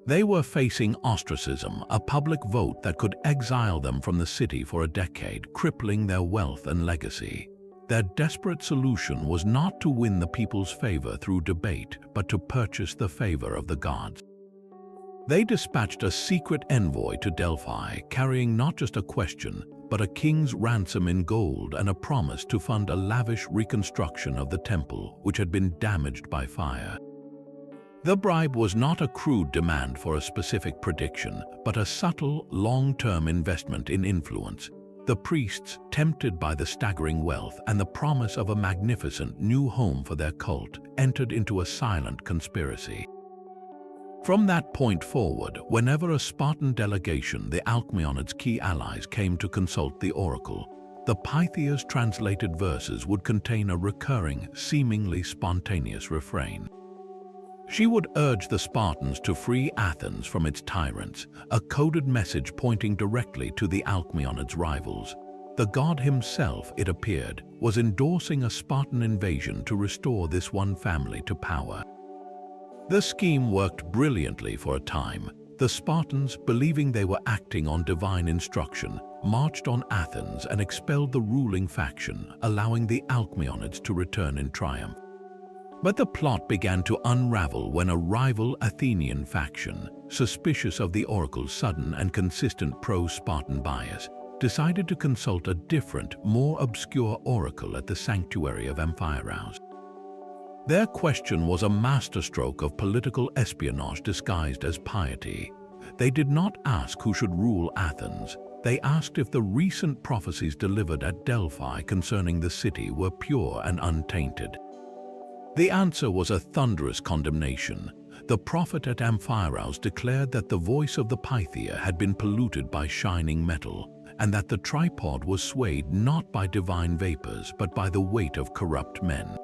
They were facing ostracism, a public vote that could exile them from the city for a decade, crippling their wealth and legacy. Their desperate solution was not to win the people's favor through debate, but to purchase the favor of the gods. They dispatched a secret envoy to Delphi, carrying not just a question, but a king's ransom in gold and a promise to fund a lavish reconstruction of the temple, which had been damaged by fire. The bribe was not a crude demand for a specific prediction, but a subtle, long-term investment in influence. The priests, tempted by the staggering wealth and the promise of a magnificent new home for their cult, entered into a silent conspiracy. From that point forward, whenever a Spartan delegation, the Alcmeonids' key allies, came to consult the oracle, the Pythia's translated verses would contain a recurring, seemingly spontaneous refrain. She would urge the Spartans to free Athens from its tyrants, a coded message pointing directly to the Alcmeonids' rivals. The god himself, it appeared, was endorsing a Spartan invasion to restore this one family to power. The scheme worked brilliantly for a time. The Spartans, believing they were acting on divine instruction, marched on Athens and expelled the ruling faction, allowing the Alcmeonids to return in triumph. But the plot began to unravel when a rival Athenian faction, suspicious of the oracle's sudden and consistent pro-Spartan bias, decided to consult a different, more obscure oracle at the sanctuary of Amphiaraos. Their question was a masterstroke of political espionage disguised as piety. They did not ask who should rule Athens. They asked if the recent prophecies delivered at Delphi concerning the city were pure and untainted. The answer was a thunderous condemnation. The prophet at Amphiaraos declared that the voice of the Pythia had been polluted by shining metal, and that the tripod was swayed not by divine vapors but by the weight of corrupt men.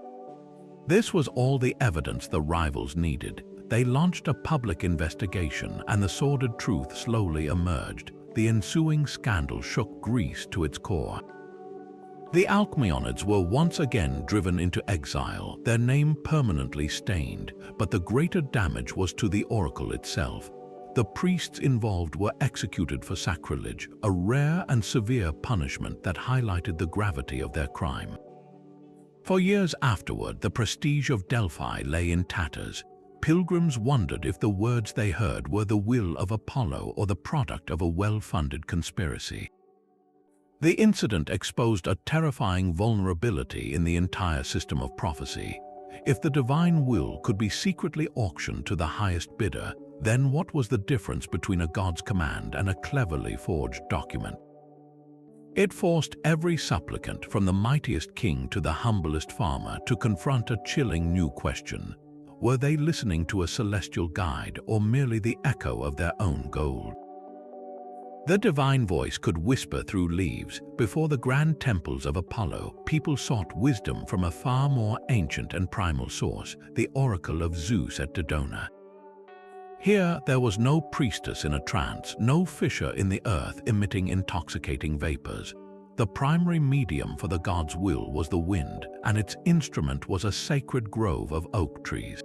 This was all the evidence the rivals needed. They launched a public investigation, and the sordid truth slowly emerged. The ensuing scandal shook Greece to its core. The Alcmeonids were once again driven into exile, their name permanently stained, but the greater damage was to the oracle itself. The priests involved were executed for sacrilege, a rare and severe punishment that highlighted the gravity of their crime. For years afterward, the prestige of Delphi lay in tatters. Pilgrims wondered if the words they heard were the will of Apollo or the product of a well-funded conspiracy. The incident exposed a terrifying vulnerability in the entire system of prophecy. If the divine will could be secretly auctioned to the highest bidder, then what was the difference between a god's command and a cleverly forged document? It forced every supplicant, from the mightiest king to the humblest farmer, to confront a chilling new question. Were they listening to a celestial guide or merely the echo of their own gold? The divine voice could whisper through leaves. Before the grand temples of Apollo, people sought wisdom from a far more ancient and primal source, the oracle of Zeus at Dodona. Here, there was no priestess in a trance, no fissure in the earth emitting intoxicating vapors. The primary medium for the god's will was the wind, and its instrument was a sacred grove of oak trees.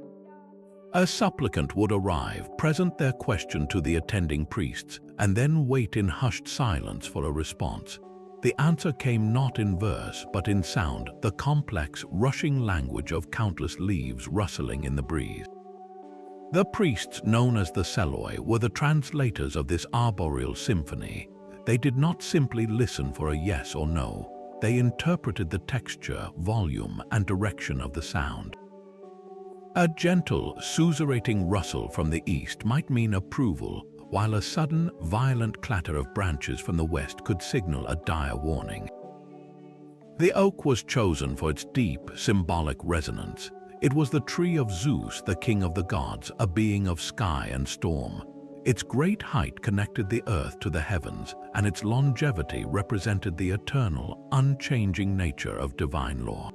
A supplicant would arrive, present their question to the attending priests, and then wait in hushed silence for a response. The answer came not in verse, but in sound, the complex, rushing language of countless leaves rustling in the breeze. The priests, known as the Seloi, were the translators of this arboreal symphony. They did not simply listen for a yes or no. They interpreted the texture, volume, and direction of the sound. A gentle, suzerating rustle from the east might mean approval, while a sudden, violent clatter of branches from the west could signal a dire warning. The oak was chosen for its deep, symbolic resonance. It was the tree of Zeus, the king of the gods, a being of sky and storm. Its great height connected the earth to the heavens, and its longevity represented the eternal, unchanging nature of divine law.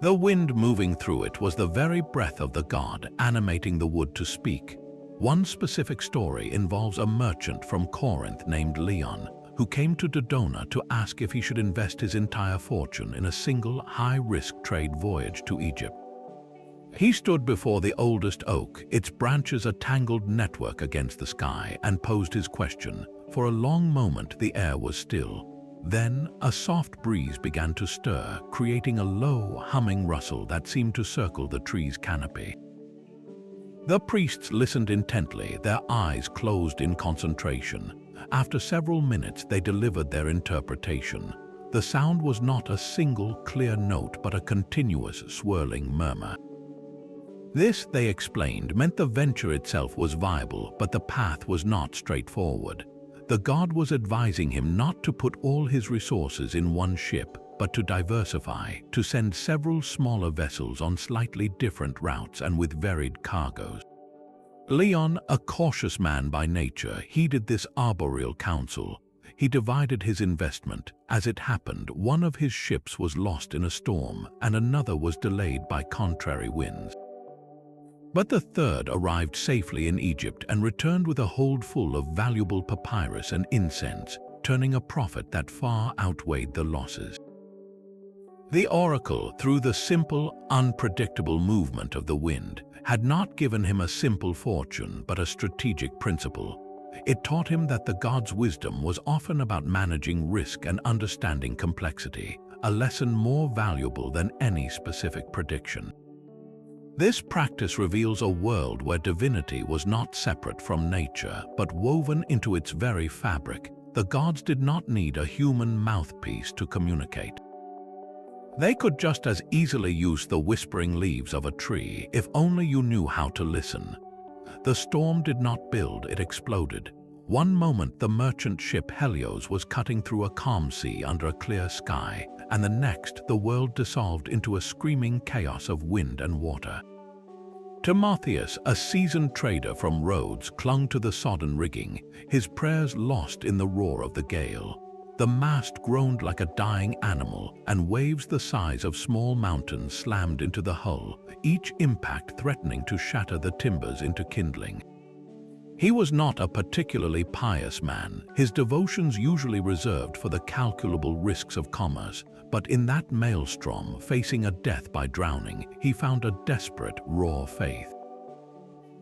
The wind moving through it was the very breath of the god, animating the wood to speak. One specific story involves a merchant from Corinth named Leon, who came to Dodona to ask if he should invest his entire fortune in a single high-risk trade voyage to Egypt. He stood before the oldest oak, its branches a tangled network against the sky, and posed his question. For a long moment the air was still. Then a soft breeze began to stir, creating a low, humming rustle that seemed to circle the tree's canopy. The priests listened intently, their eyes closed in concentration. After several minutes, they delivered their interpretation. The sound was not a single clear note, but a continuous swirling murmur. This, they explained, meant the venture itself was viable, but the path was not straightforward. The god was advising him not to put all his resources in one ship, but to diversify, to send several smaller vessels on slightly different routes and with varied cargoes. Leon, a cautious man by nature, heeded this arboreal counsel. He divided his investment. As it happened, one of his ships was lost in a storm, and another was delayed by contrary winds. But the third arrived safely in Egypt and returned with a hold full of valuable papyrus and incense, turning a profit that far outweighed the losses. The oracle, through the simple, unpredictable movement of the wind, had not given him a simple fortune but a strategic principle. It taught him that the god's wisdom was often about managing risk and understanding complexity, a lesson more valuable than any specific prediction. This practice reveals a world where divinity was not separate from nature, but woven into its very fabric. The gods did not need a human mouthpiece to communicate. They could just as easily use the whispering leaves of a tree if only you knew how to listen. The storm did not build, it exploded. One moment the merchant ship Helios was cutting through a calm sea under a clear sky, and the next the world dissolved into a screaming chaos of wind and water. Timotheus, a seasoned trader from Rhodes, clung to the sodden rigging, his prayers lost in the roar of the gale. The mast groaned like a dying animal, and waves the size of small mountains slammed into the hull, each impact threatening to shatter the timbers into kindling. He was not a particularly pious man, his devotions usually reserved for the calculable risks of commerce, but in that maelstrom, facing a death by drowning, he found a desperate, raw faith.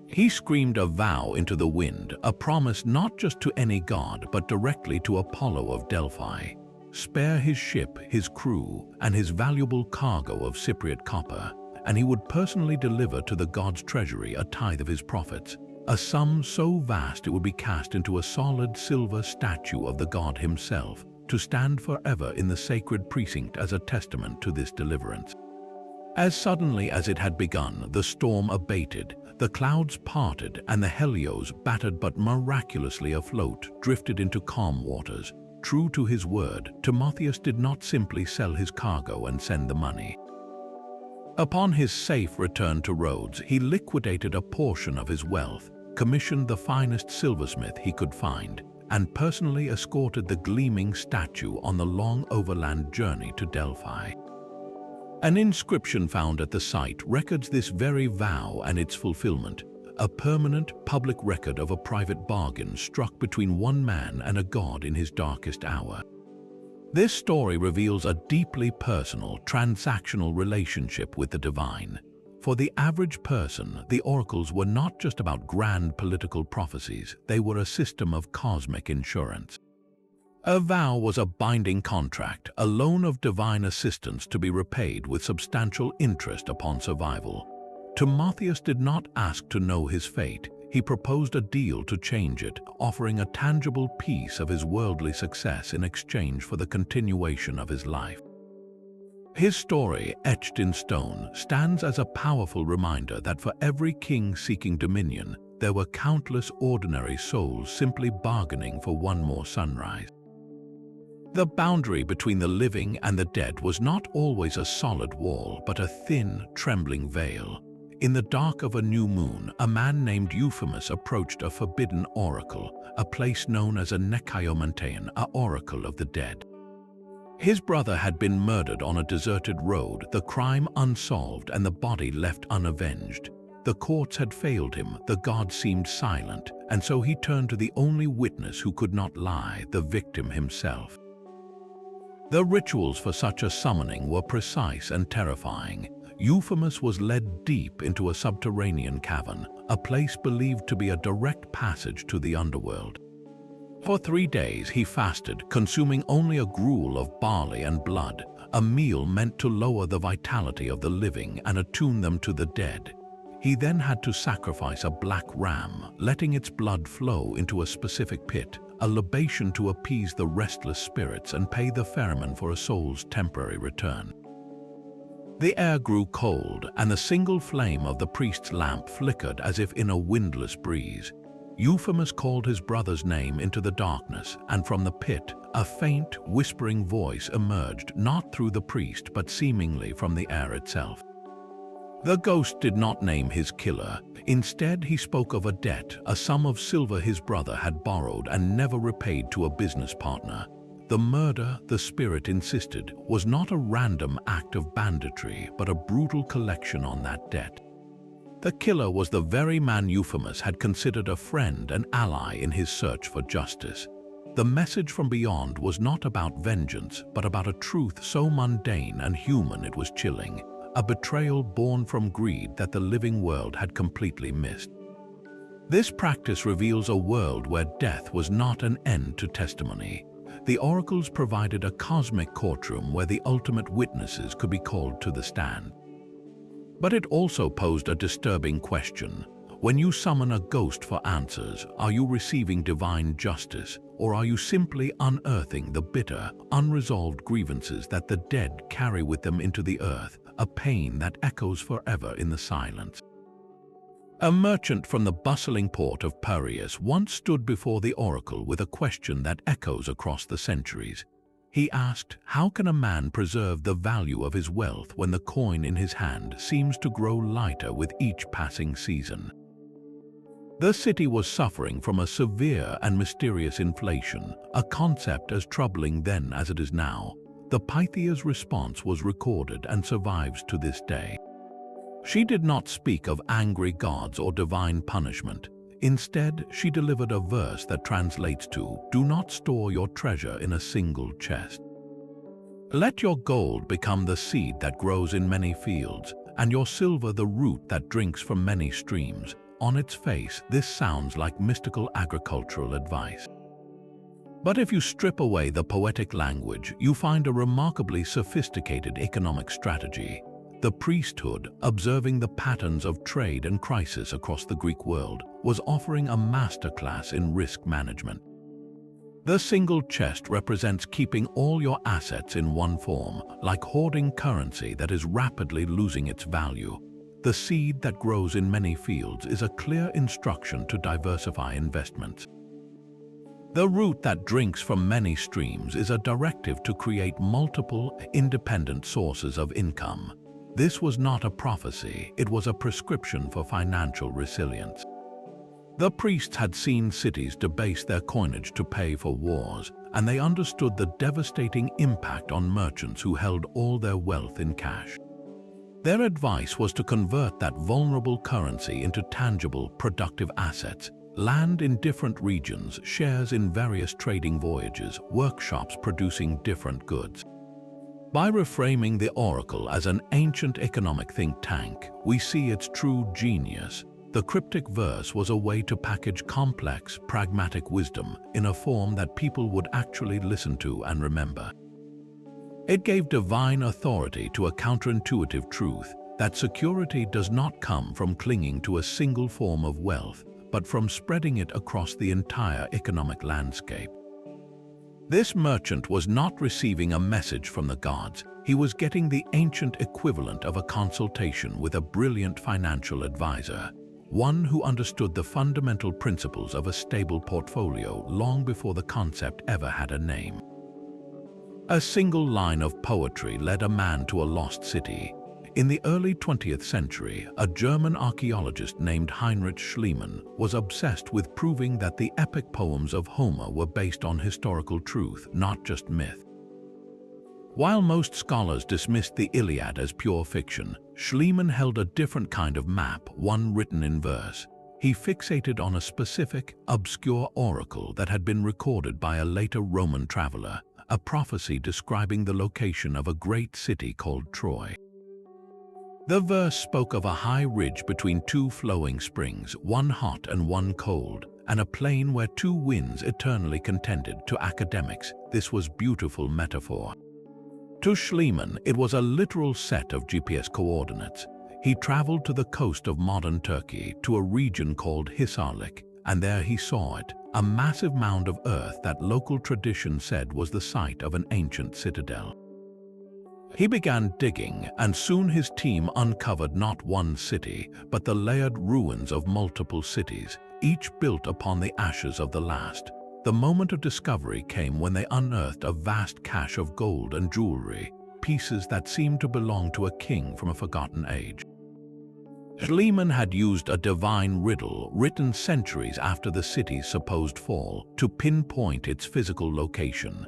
He screamed a vow into the wind, a promise not just to any god, but directly to Apollo of Delphi. Spare his ship, his crew, and his valuable cargo of Cypriot copper, and he would personally deliver to the god's treasury a tithe of his profits, a sum so vast it would be cast into a solid silver statue of the god himself, to stand forever in the sacred precinct as a testament to this deliverance. As suddenly as it had begun, the storm abated, the clouds parted, and the Helios, battered but miraculously afloat, drifted into calm waters. True to his word, Timotheus did not simply sell his cargo and send the money. Upon his safe return to Rhodes, he liquidated a portion of his wealth, commissioned the finest silversmith he could find, and personally escorted the gleaming statue on the long overland journey to Delphi. An inscription found at the site records this very vow and its fulfillment, a permanent public record of a private bargain struck between one man and a god in his darkest hour. This story reveals a deeply personal, transactional relationship with the divine. For the average person, the oracles were not just about grand political prophecies, they were a system of cosmic insurance. A vow was a binding contract, a loan of divine assistance to be repaid with substantial interest upon survival. Timotheus did not ask to know his fate. He proposed a deal to change it, offering a tangible piece of his worldly success in exchange for the continuation of his life. His story, etched in stone, stands as a powerful reminder that for every king seeking dominion, there were countless ordinary souls simply bargaining for one more sunrise. The boundary between the living and the dead was not always a solid wall, but a thin, trembling veil. In the dark of a new moon, a man named Euphemus approached a forbidden oracle, a place known as a Nekiomantean, a oracle of the dead. His brother had been murdered on a deserted road, the crime unsolved and the body left unavenged. The courts had failed him, the god seemed silent, and so he turned to the only witness who could not lie, the victim himself. The rituals for such a summoning were precise and terrifying. Euphemus was led deep into a subterranean cavern, a place believed to be a direct passage to the underworld. For 3 days he fasted, consuming only a gruel of barley and blood, a meal meant to lower the vitality of the living and attune them to the dead. He then had to sacrifice a black ram, letting its blood flow into a specific pit, a libation to appease the restless spirits and pay the ferryman for a soul's temporary return. The air grew cold, and the single flame of the priest's lamp flickered as if in a windless breeze. Euphemus called his brother's name into the darkness, and from the pit, a faint, whispering voice emerged, not through the priest but seemingly from the air itself. The ghost did not name his killer. Instead, he spoke of a debt, a sum of silver his brother had borrowed and never repaid to a business partner. The murder, the spirit insisted, was not a random act of banditry, but a brutal collection on that debt. The killer was the very man Euphemus had considered a friend and ally in his search for justice. The message from beyond was not about vengeance, but about a truth so mundane and human it was chilling, a betrayal born from greed that the living world had completely missed. This practice reveals a world where death was not an end to testimony. The oracles provided a cosmic courtroom where the ultimate witnesses could be called to the stand. But it also posed a disturbing question. When you summon a ghost for answers, are you receiving divine justice, or are you simply unearthing the bitter, unresolved grievances that the dead carry with them into the earth, a pain that echoes forever in the silence? A merchant from the bustling port of Piraeus once stood before the oracle with a question that echoes across the centuries. He asked, how can a man preserve the value of his wealth when the coin in his hand seems to grow lighter with each passing season? The city was suffering from a severe and mysterious inflation, a concept as troubling then as it is now. The Pythia's response was recorded and survives to this day. She did not speak of angry gods or divine punishment. Instead, she delivered a verse that translates to, "Do not store your treasure in a single chest. Let your gold become the seed that grows in many fields, and your silver the root that drinks from many streams." On its face, this sounds like mystical agricultural advice. But if you strip away the poetic language, you find a remarkably sophisticated economic strategy. The priesthood, observing the patterns of trade and crisis across the Greek world, was offering a masterclass in risk management. The single chest represents keeping all your assets in one form, like hoarding currency that is rapidly losing its value. The seed that grows in many fields is a clear instruction to diversify investments. The root that drinks from many streams is a directive to create multiple, independent sources of income. This was not a prophecy, it was a prescription for financial resilience. The priests had seen cities debase their coinage to pay for wars, and they understood the devastating impact on merchants who held all their wealth in cash. Their advice was to convert that vulnerable currency into tangible, productive assets, land in different regions, shares in various trading voyages, workshops producing different goods. By reframing the oracle as an ancient economic think tank, we see its true genius. The cryptic verse was a way to package complex, pragmatic wisdom in a form that people would actually listen to and remember. It gave divine authority to a counterintuitive truth that security does not come from clinging to a single form of wealth, but from spreading it across the entire economic landscape. This merchant was not receiving a message from the gods. He was getting the ancient equivalent of a consultation with a brilliant financial advisor, one who understood the fundamental principles of a stable portfolio long before the concept ever had a name. A single line of poetry led a man to a lost city. In the early 20th century, a German archaeologist named Heinrich Schliemann was obsessed with proving that the epic poems of Homer were based on historical truth, not just myth. While most scholars dismissed the Iliad as pure fiction, Schliemann held a different kind of map, one written in verse. He fixated on a specific, obscure oracle that had been recorded by a later Roman traveler, a prophecy describing the location of a great city called Troy. The verse spoke of a high ridge between two flowing springs, one hot and one cold, and a plain where two winds eternally contended. To academics, this was beautiful metaphor. To Schliemann, it was a literal set of GPS coordinates. He traveled to the coast of modern Turkey, to a region called Hisarlik, and there he saw it, a massive mound of earth that local tradition said was the site of an ancient citadel. He began digging, and soon his team uncovered not one city, but the layered ruins of multiple cities, each built upon the ashes of the last. The moment of discovery came when they unearthed a vast cache of gold and jewelry, pieces that seemed to belong to a king from a forgotten age. Schliemann had used a divine riddle written centuries after the city's supposed fall to pinpoint its physical location.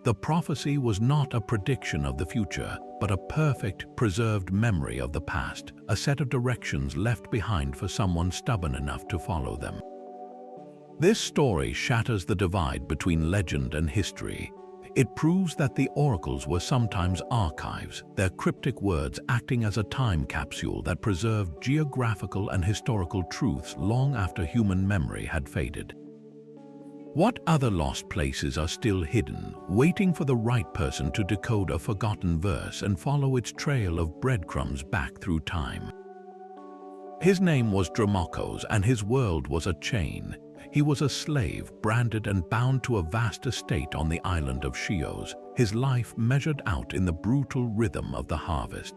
The prophecy was not a prediction of the future, but a perfect, preserved memory of the past, a set of directions left behind for someone stubborn enough to follow them. This story shatters the divide between legend and history. It proves that the oracles were sometimes archives, their cryptic words acting as a time capsule that preserved geographical and historical truths long after human memory had faded. What other lost places are still hidden, waiting for the right person to decode a forgotten verse and follow its trail of breadcrumbs back through time? His name was Dramokos, and his world was a chain. He was a slave, branded and bound to a vast estate on the island of Chios, his life measured out in the brutal rhythm of the harvest.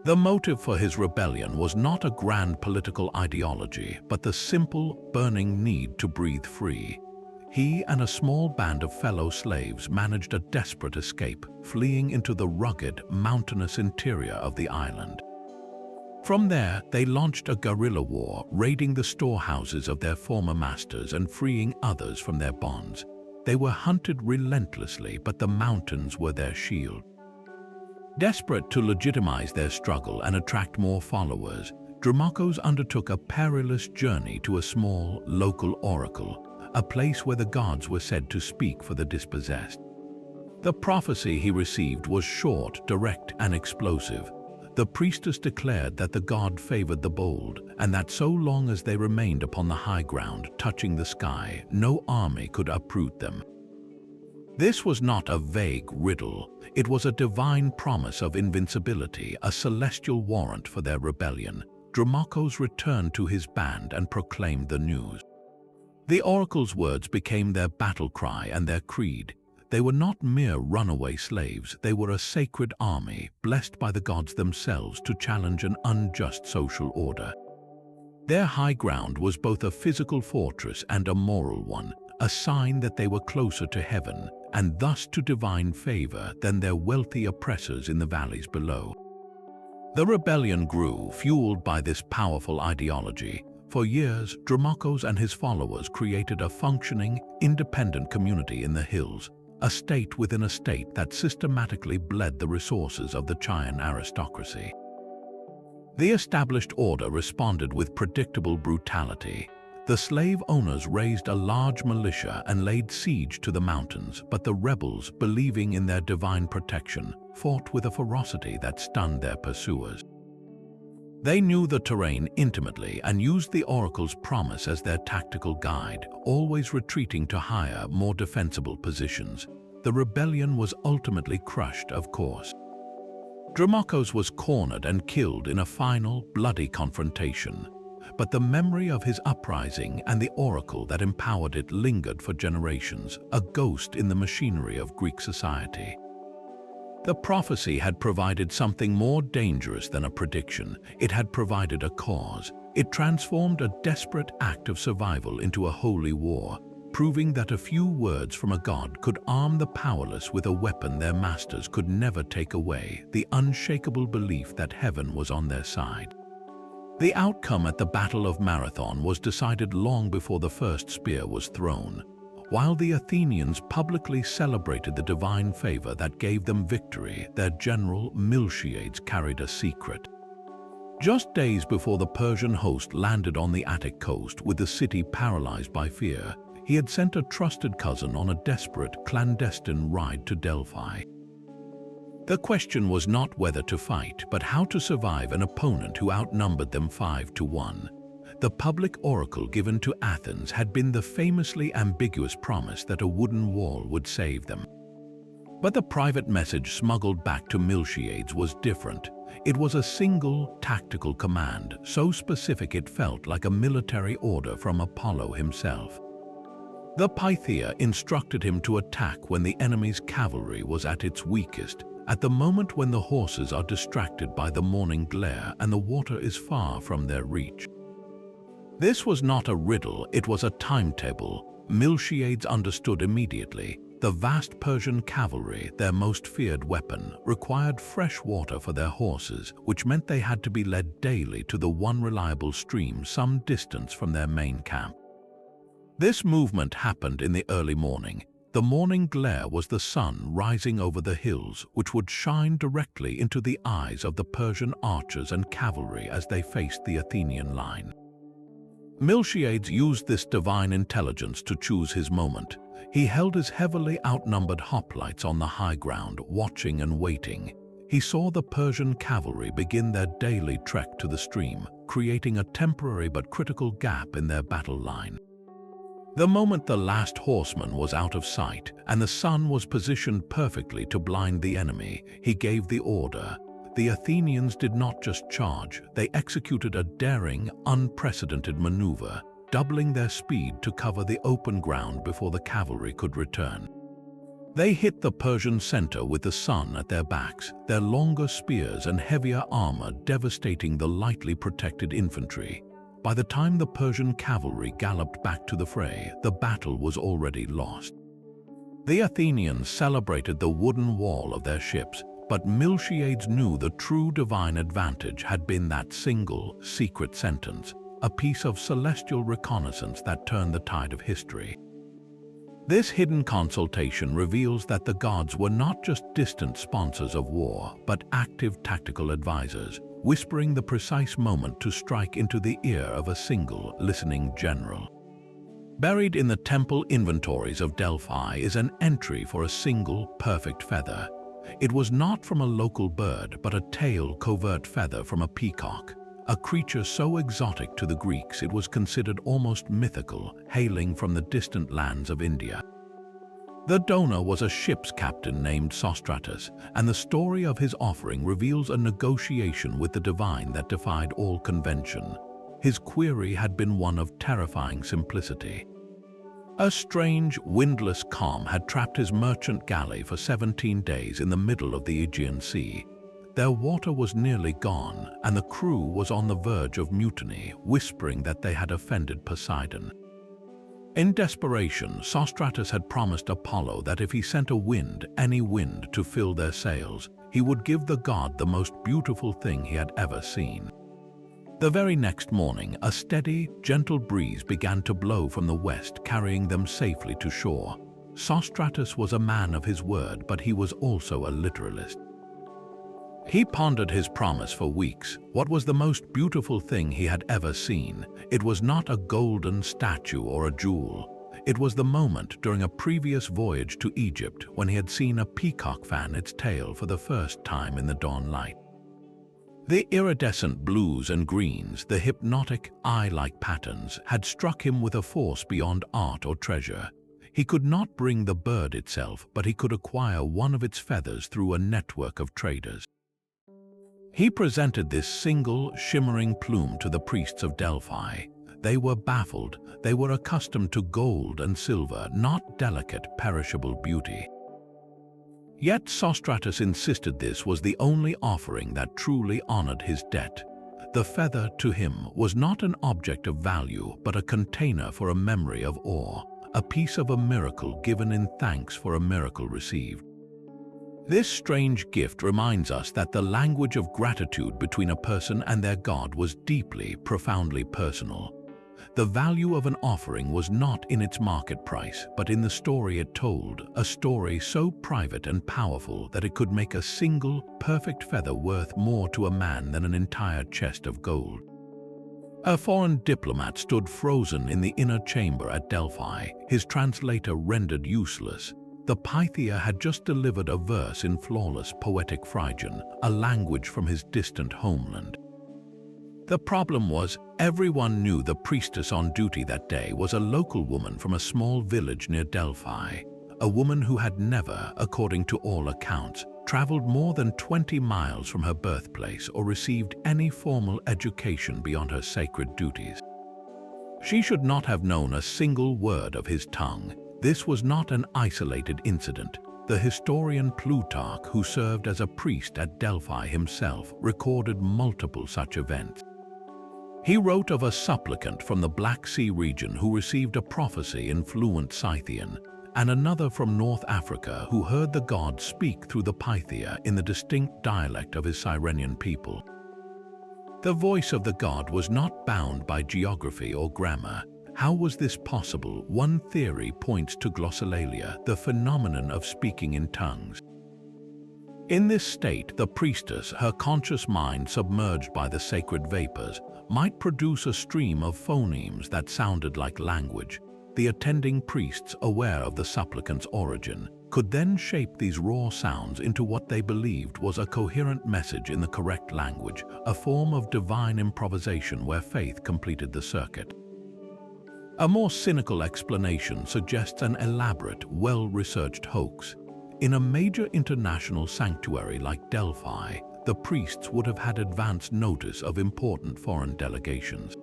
The motive for his rebellion was not a grand political ideology, but the simple, burning need to breathe free. He and a small band of fellow slaves managed a desperate escape, fleeing into the rugged, mountainous interior of the island. From there, they launched a guerrilla war, raiding the storehouses of their former masters and freeing others from their bonds. They were hunted relentlessly, but the mountains were their shield. Desperate to legitimize their struggle and attract more followers, Dramokos undertook a perilous journey to a small, local oracle, a place where the gods were said to speak for the dispossessed. The prophecy he received was short, direct, and explosive. The priestess declared that the god favored the bold, and that so long as they remained upon the high ground, touching the sky, no army could uproot them. This was not a vague riddle. It was a divine promise of invincibility, a celestial warrant for their rebellion. Dramokos returned to his band and proclaimed the news. The oracle's words became their battle cry and their creed. They were not mere runaway slaves, they were a sacred army, blessed by the gods themselves to challenge an unjust social order. Their high ground was both a physical fortress and a moral one, a sign that they were closer to heaven, and thus to divine favor, than their wealthy oppressors in the valleys below. The rebellion grew, fueled by this powerful ideology. For years, Dramokos and his followers created a functioning, independent community in the hills, a state within a state that systematically bled the resources of the Chian aristocracy. The established order responded with predictable brutality. The slave owners raised a large militia and laid siege to the mountains, but the rebels, believing in their divine protection, fought with a ferocity that stunned their pursuers. They knew the terrain intimately and used the oracle's promise as their tactical guide, always retreating to higher, more defensible positions. The rebellion was ultimately crushed, of course. Dramokos was cornered and killed in a final, bloody confrontation. But the memory of his uprising and the oracle that empowered it lingered for generations, a ghost in the machinery of Greek society. The prophecy had provided something more dangerous than a prediction. It had provided a cause. It transformed a desperate act of survival into a holy war, proving that a few words from a god could arm the powerless with a weapon their masters could never take away, the unshakable belief that heaven was on their side. The outcome at the Battle of Marathon was decided long before the first spear was thrown. While the Athenians publicly celebrated the divine favor that gave them victory, their general Miltiades carried a secret. Just days before the Persian host landed on the Attic coast with the city paralyzed by fear, he had sent a trusted cousin on a desperate, clandestine ride to Delphi. The question was not whether to fight, but how to survive an opponent who outnumbered them 5-1. The public oracle given to Athens had been the famously ambiguous promise that a wooden wall would save them. But the private message smuggled back to Miltiades was different. It was a single, tactical command, so specific it felt like a military order from Apollo himself. The Pythia instructed him to attack when the enemy's cavalry was at its weakest, at the moment when the horses are distracted by the morning glare and the water is far from their reach. This was not a riddle, it was a timetable. Miltiades understood immediately. The vast Persian cavalry, their most feared weapon, required fresh water for their horses, which meant they had to be led daily to the one reliable stream some distance from their main camp. This movement happened in the early morning. The morning glare was the sun rising over the hills, which would shine directly into the eyes of the Persian archers and cavalry as they faced the Athenian line. Miltiades used this divine intelligence to choose his moment. He held his heavily outnumbered hoplites on the high ground, watching and waiting. He saw the Persian cavalry begin their daily trek to the stream, creating a temporary but critical gap in their battle line. The moment the last horseman was out of sight and the sun was positioned perfectly to blind the enemy, he gave the order. The Athenians did not just charge, they executed a daring, unprecedented maneuver, doubling their speed to cover the open ground before the cavalry could return. They hit the Persian center with the sun at their backs, their longer spears and heavier armor devastating the lightly protected infantry. By the time the Persian cavalry galloped back to the fray, the battle was already lost. The Athenians celebrated the wooden wall of their ships, but Miltiades knew the true divine advantage had been that single, secret sentence, a piece of celestial reconnaissance that turned the tide of history. This hidden consultation reveals that the gods were not just distant sponsors of war, but active tactical advisors, whispering the precise moment to strike into the ear of a single, listening general. Buried in the temple inventories of Delphi is an entry for a single, perfect feather. It was not from a local bird, but a tail-covert feather from a peacock, a creature so exotic to the Greeks it was considered almost mythical, hailing from the distant lands of India. The donor was a ship's captain named Sostratus, and the story of his offering reveals a negotiation with the divine that defied all convention. His query had been one of terrifying simplicity. A strange, windless calm had trapped his merchant galley for 17 days in the middle of the Aegean Sea. Their water was nearly gone, and the crew was on the verge of mutiny, whispering that they had offended Poseidon. In desperation, Sostratus had promised Apollo that if he sent a wind, any wind, to fill their sails, he would give the god the most beautiful thing he had ever seen. The very next morning, a steady, gentle breeze began to blow from the west, carrying them safely to shore. Sostratus was a man of his word, but he was also a literalist. He pondered his promise for weeks. What was the most beautiful thing he had ever seen? It was not a golden statue or a jewel. It was the moment during a previous voyage to Egypt when he had seen a peacock fan its tail for the first time in the dawn light. The iridescent blues and greens, the hypnotic, eye-like patterns, had struck him with a force beyond art or treasure. He could not bring the bird itself, but he could acquire one of its feathers through a network of traders. He presented this single, shimmering plume to the priests of Delphi. They were baffled. They were accustomed to gold and silver, not delicate, perishable beauty. Yet Sostratus insisted this was the only offering that truly honored his debt. The feather, to him, was not an object of value, but a container for a memory of awe, a piece of a miracle given in thanks for a miracle received. This strange gift reminds us that the language of gratitude between a person and their God was deeply, profoundly personal. The value of an offering was not in its market price, but in the story it told, a story so private and powerful that it could make a single, perfect feather worth more to a man than an entire chest of gold. A foreign diplomat stood frozen in the inner chamber at Delphi, his translator rendered useless. The Pythia had just delivered a verse in flawless poetic Phrygian, a language from his distant homeland. The problem was, everyone knew the priestess on duty that day was a local woman from a small village near Delphi, a woman who had never, according to all accounts, traveled more than 20 miles from her birthplace or received any formal education beyond her sacred duties. She should not have known a single word of his tongue. This was not an isolated incident. The historian Plutarch, who served as a priest at Delphi himself, recorded multiple such events. He wrote of a supplicant from the Black Sea region who received a prophecy in fluent Scythian, and another from North Africa who heard the god speak through the Pythia in the distinct dialect of his Cyrenian people. The voice of the god was not bound by geography or grammar. How was this possible? One theory points to glossolalia, the phenomenon of speaking in tongues. In this state, the priestess, her conscious mind submerged by the sacred vapors, might produce a stream of phonemes that sounded like language. The attending priests, aware of the supplicant's origin, could then shape these raw sounds into what they believed was a coherent message in the correct language, a form of divine improvisation where faith completed the circuit. A more cynical explanation suggests an elaborate, well-researched hoax. In a major international sanctuary like Delphi, the priests would have had advance notice of important foreign delegations.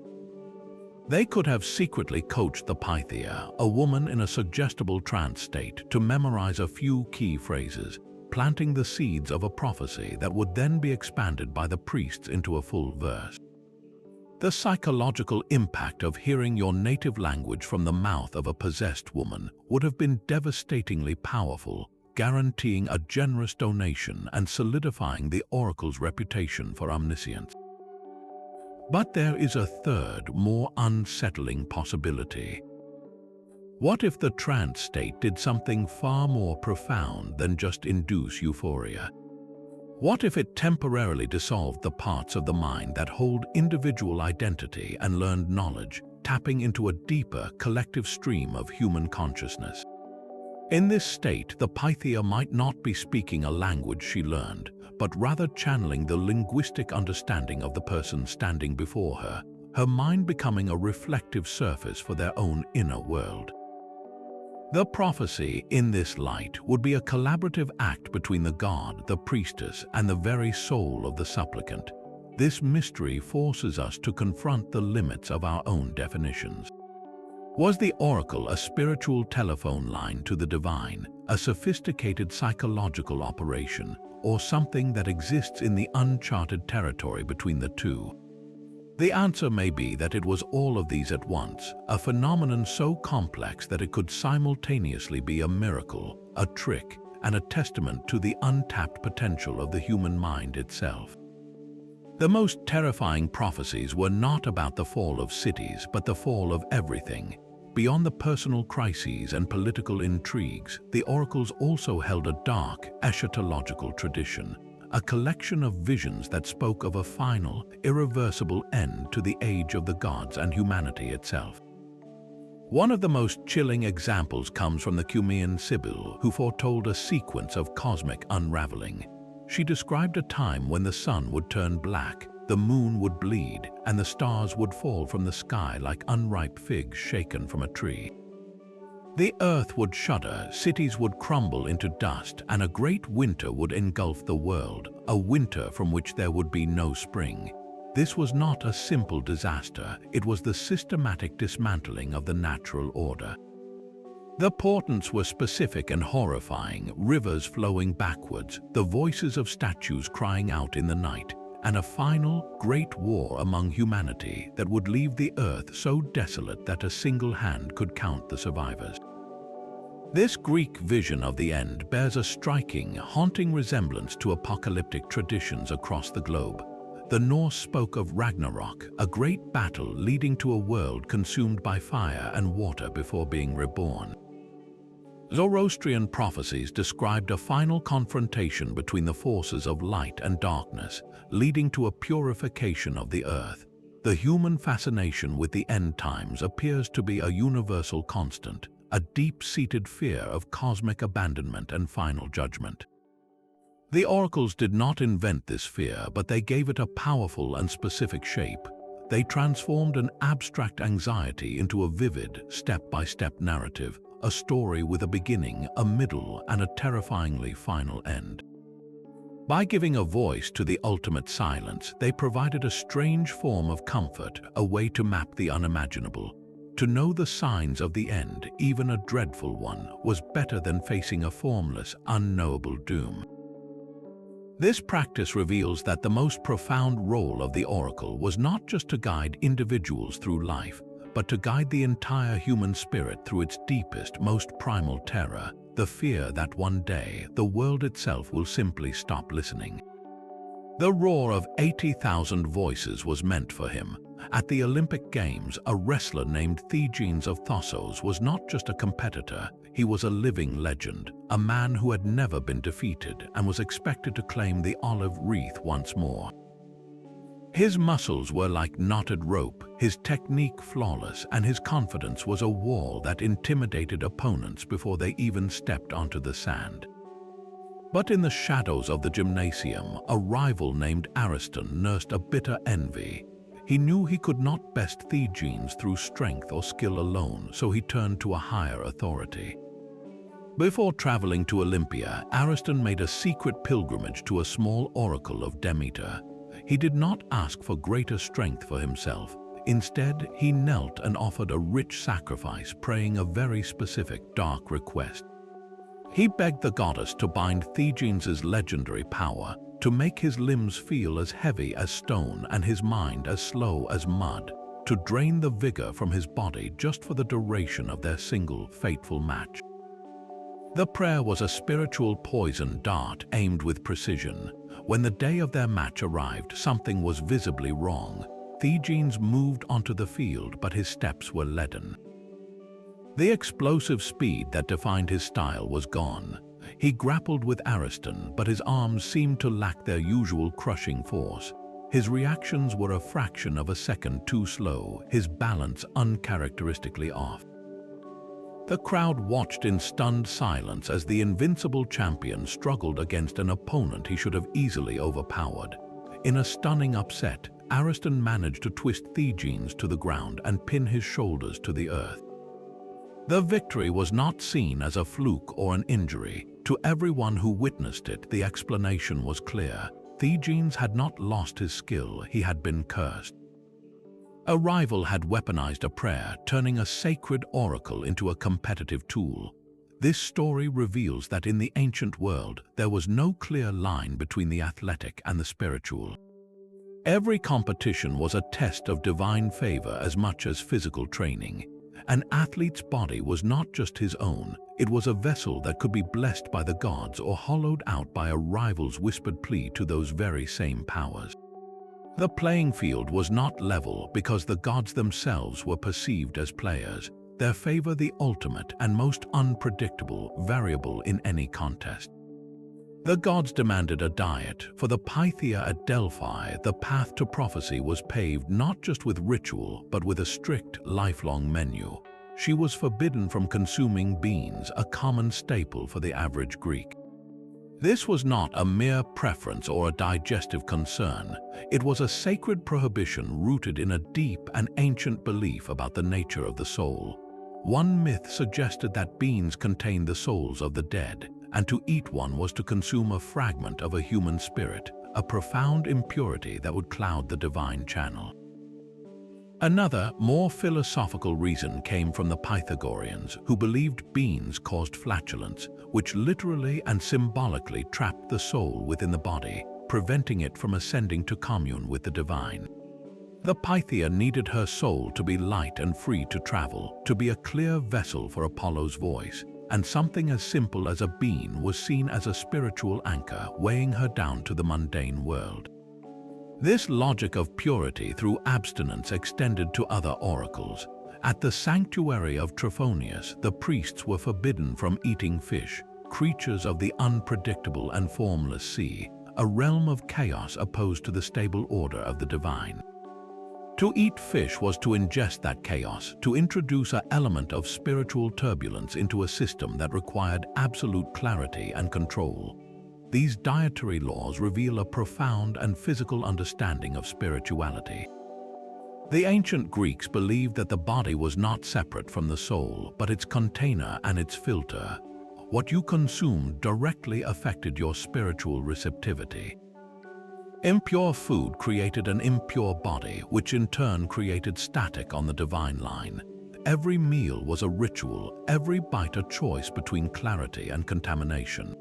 They could have secretly coached the Pythia, a woman in a suggestible trance state, to memorize a few key phrases, planting the seeds of a prophecy that would then be expanded by the priests into a full verse. The psychological impact of hearing your native language from the mouth of a possessed woman would have been devastatingly powerful, guaranteeing a generous donation and solidifying the oracle's reputation for omniscience. But there is a third, more unsettling possibility. What if the trance state did something far more profound than just induce euphoria? What if it temporarily dissolved the parts of the mind that hold individual identity and learned knowledge, tapping into a deeper, collective stream of human consciousness? In this state, the Pythia might not be speaking a language she learned, but rather channeling the linguistic understanding of the person standing before her, her mind becoming a reflective surface for their own inner world. The prophecy, in this light, would be a collaborative act between the god, the priestess, and the very soul of the supplicant. This mystery forces us to confront the limits of our own definitions. Was the oracle a spiritual telephone line to the divine, a sophisticated psychological operation, or something that exists in the uncharted territory between the two? The answer may be that it was all of these at once, a phenomenon so complex that it could simultaneously be a miracle, a trick, and a testament to the untapped potential of the human mind itself. The most terrifying prophecies were not about the fall of cities, but the fall of everything. Beyond the personal crises and political intrigues, the oracles also held a dark, eschatological tradition, a collection of visions that spoke of a final, irreversible end to the age of the gods and humanity itself. One of the most chilling examples comes from the Cumaean Sibyl, who foretold a sequence of cosmic unraveling. She described a time when the sun would turn black, the moon would bleed, and the stars would fall from the sky like unripe figs shaken from a tree. The earth would shudder, cities would crumble into dust, and a great winter would engulf the world, a winter from which there would be no spring. This was not a simple disaster, it was the systematic dismantling of the natural order. The portents were specific and horrifying, rivers flowing backwards, the voices of statues crying out in the night, and a final great war among humanity that would leave the earth so desolate that a single hand could count the survivors. This Greek vision of the end bears a striking, haunting resemblance to apocalyptic traditions across the globe. The Norse spoke of Ragnarok, a great battle leading to a world consumed by fire and water before being reborn. Zoroastrian prophecies described a final confrontation between the forces of light and darkness, leading to a purification of the earth. The human fascination with the end times appears to be a universal constant, a deep-seated fear of cosmic abandonment and final judgment. The oracles did not invent this fear, but they gave it a powerful and specific shape. They transformed an abstract anxiety into a vivid, step-by-step narrative, a story with a beginning, a middle, and a terrifyingly final end. By giving a voice to the ultimate silence, they provided a strange form of comfort, a way to map the unimaginable. To know the signs of the end, even a dreadful one, was better than facing a formless, unknowable doom. This practice reveals that the most profound role of the oracle was not just to guide individuals through life, but to guide the entire human spirit through its deepest, most primal terror, the fear that one day the world itself will simply stop listening. The roar of 80,000 voices was meant for him. At the Olympic Games, a wrestler named Thegenes of Thossos was not just a competitor, he was a living legend, a man who had never been defeated and was expected to claim the olive wreath once more. His muscles were like knotted rope, his technique flawless, and his confidence was a wall that intimidated opponents before they even stepped onto the sand. But in the shadows of the gymnasium, a rival named Ariston nursed a bitter envy. He knew he could not best Thegenes through strength or skill alone, so he turned to a higher authority. Before traveling to Olympia, Ariston made a secret pilgrimage to a small oracle of Demeter. He did not ask for greater strength for himself. Instead, he knelt and offered a rich sacrifice, praying a very specific, dark request. He begged the goddess to bind Thegenes' legendary power, to make his limbs feel as heavy as stone and his mind as slow as mud, to drain the vigor from his body just for the duration of their single, fateful match. The prayer was a spiritual poison dart aimed with precision. When the day of their match arrived, something was visibly wrong. Thegenes moved onto the field, but his steps were leaden. The explosive speed that defined his style was gone. He grappled with Ariston, but his arms seemed to lack their usual crushing force. His reactions were a fraction of a second too slow, his balance uncharacteristically off. The crowd watched in stunned silence as the invincible champion struggled against an opponent he should have easily overpowered. In a stunning upset, Ariston managed to twist Thegenes to the ground and pin his shoulders to the earth. The victory was not seen as a fluke or an injury. To everyone who witnessed it, the explanation was clear. Thegenes had not lost his skill, he had been cursed. A rival had weaponized a prayer, turning a sacred oracle into a competitive tool. This story reveals that in the ancient world, there was no clear line between the athletic and the spiritual. Every competition was a test of divine favor as much as physical training. An athlete's body was not just his own, it was a vessel that could be blessed by the gods or hollowed out by a rival's whispered plea to those very same powers. The playing field was not level because the gods themselves were perceived as players, their favor the ultimate and most unpredictable variable in any contest. The gods demanded a diet. For the Pythia at Delphi, the path to prophecy was paved not just with ritual, but with a strict, lifelong menu. She was forbidden from consuming beans, a common staple for the average Greek. This was not a mere preference or a digestive concern. It was a sacred prohibition rooted in a deep and ancient belief about the nature of the soul. One myth suggested that beans contained the souls of the dead, and to eat one was to consume a fragment of a human spirit, a profound impurity that would cloud the divine channel. Another, more philosophical reason came from the Pythagoreans, who believed beans caused flatulence, which literally and symbolically trapped the soul within the body. preventing it from ascending to commune with the divine. The Pythia needed her soul to be light and free to travel, to be a clear vessel for Apollo's voice, and something as simple as a bean was seen as a spiritual anchor weighing her down to the mundane world. This logic of purity through abstinence extended to other oracles. At the sanctuary of Trophonius, the priests were forbidden from eating fish, creatures of the unpredictable and formless sea, a realm of chaos opposed to the stable order of the divine. To eat fish was to ingest that chaos, to introduce an element of spiritual turbulence into a system that required absolute clarity and control. These dietary laws reveal a profound and physical understanding of spirituality. The ancient Greeks believed that the body was not separate from the soul, but its container and its filter. What you consumed directly affected your spiritual receptivity. Impure food created an impure body, which in turn created static on the divine line. Every meal was a ritual, every bite a choice between clarity and contamination.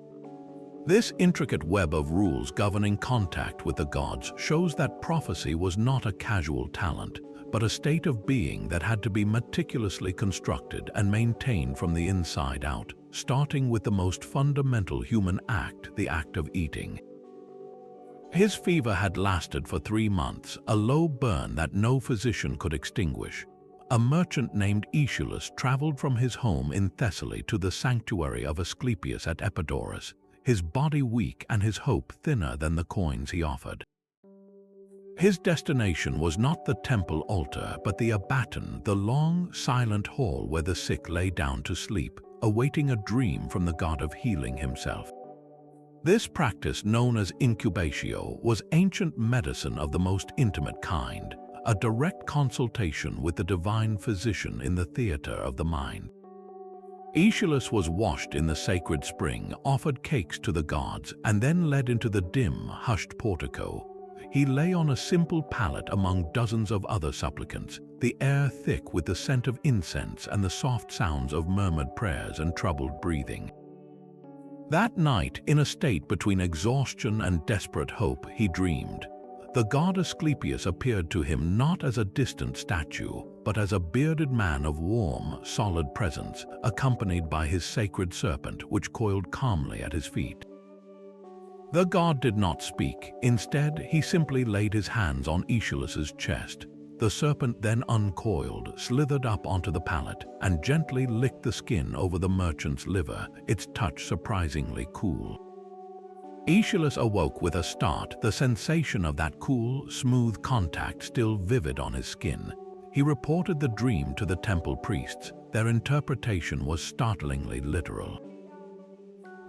This intricate web of rules governing contact with the gods shows that prophecy was not a casual talent, but a state of being that had to be meticulously constructed and maintained from the inside out, starting with the most fundamental human act, the act of eating. His fever had lasted for 3 months, a low burn that no physician could extinguish. A merchant named Aeschylus traveled from his home in Thessaly to the sanctuary of Asclepius at Epidaurus, his body weak and his hope thinner than the coins he offered. His destination was not the temple altar, but the abaton, the long, silent hall where the sick lay down to sleep, awaiting a dream from the god of healing himself. This practice, known as incubatio, was ancient medicine of the most intimate kind, a direct consultation with the divine physician in the theater of the mind. Aeschylus was washed in the sacred spring, offered cakes to the gods, and then led into the dim, hushed portico. He lay on a simple pallet among dozens of other supplicants, the air thick with the scent of incense and the soft sounds of murmured prayers and troubled breathing. That night, in a state between exhaustion and desperate hope, he dreamed. The god Asclepius appeared to him not as a distant statue, but as a bearded man of warm, solid presence, accompanied by his sacred serpent, which coiled calmly at his feet. The god did not speak. Instead, he simply laid his hands on Aeschylus's chest. The serpent then uncoiled, slithered up onto the pallet, and gently licked the skin over the merchant's liver, its touch surprisingly cool. Aeschylus awoke with a start, the sensation of that cool, smooth contact still vivid on his skin. He reported the dream to the temple priests. Their interpretation was startlingly literal.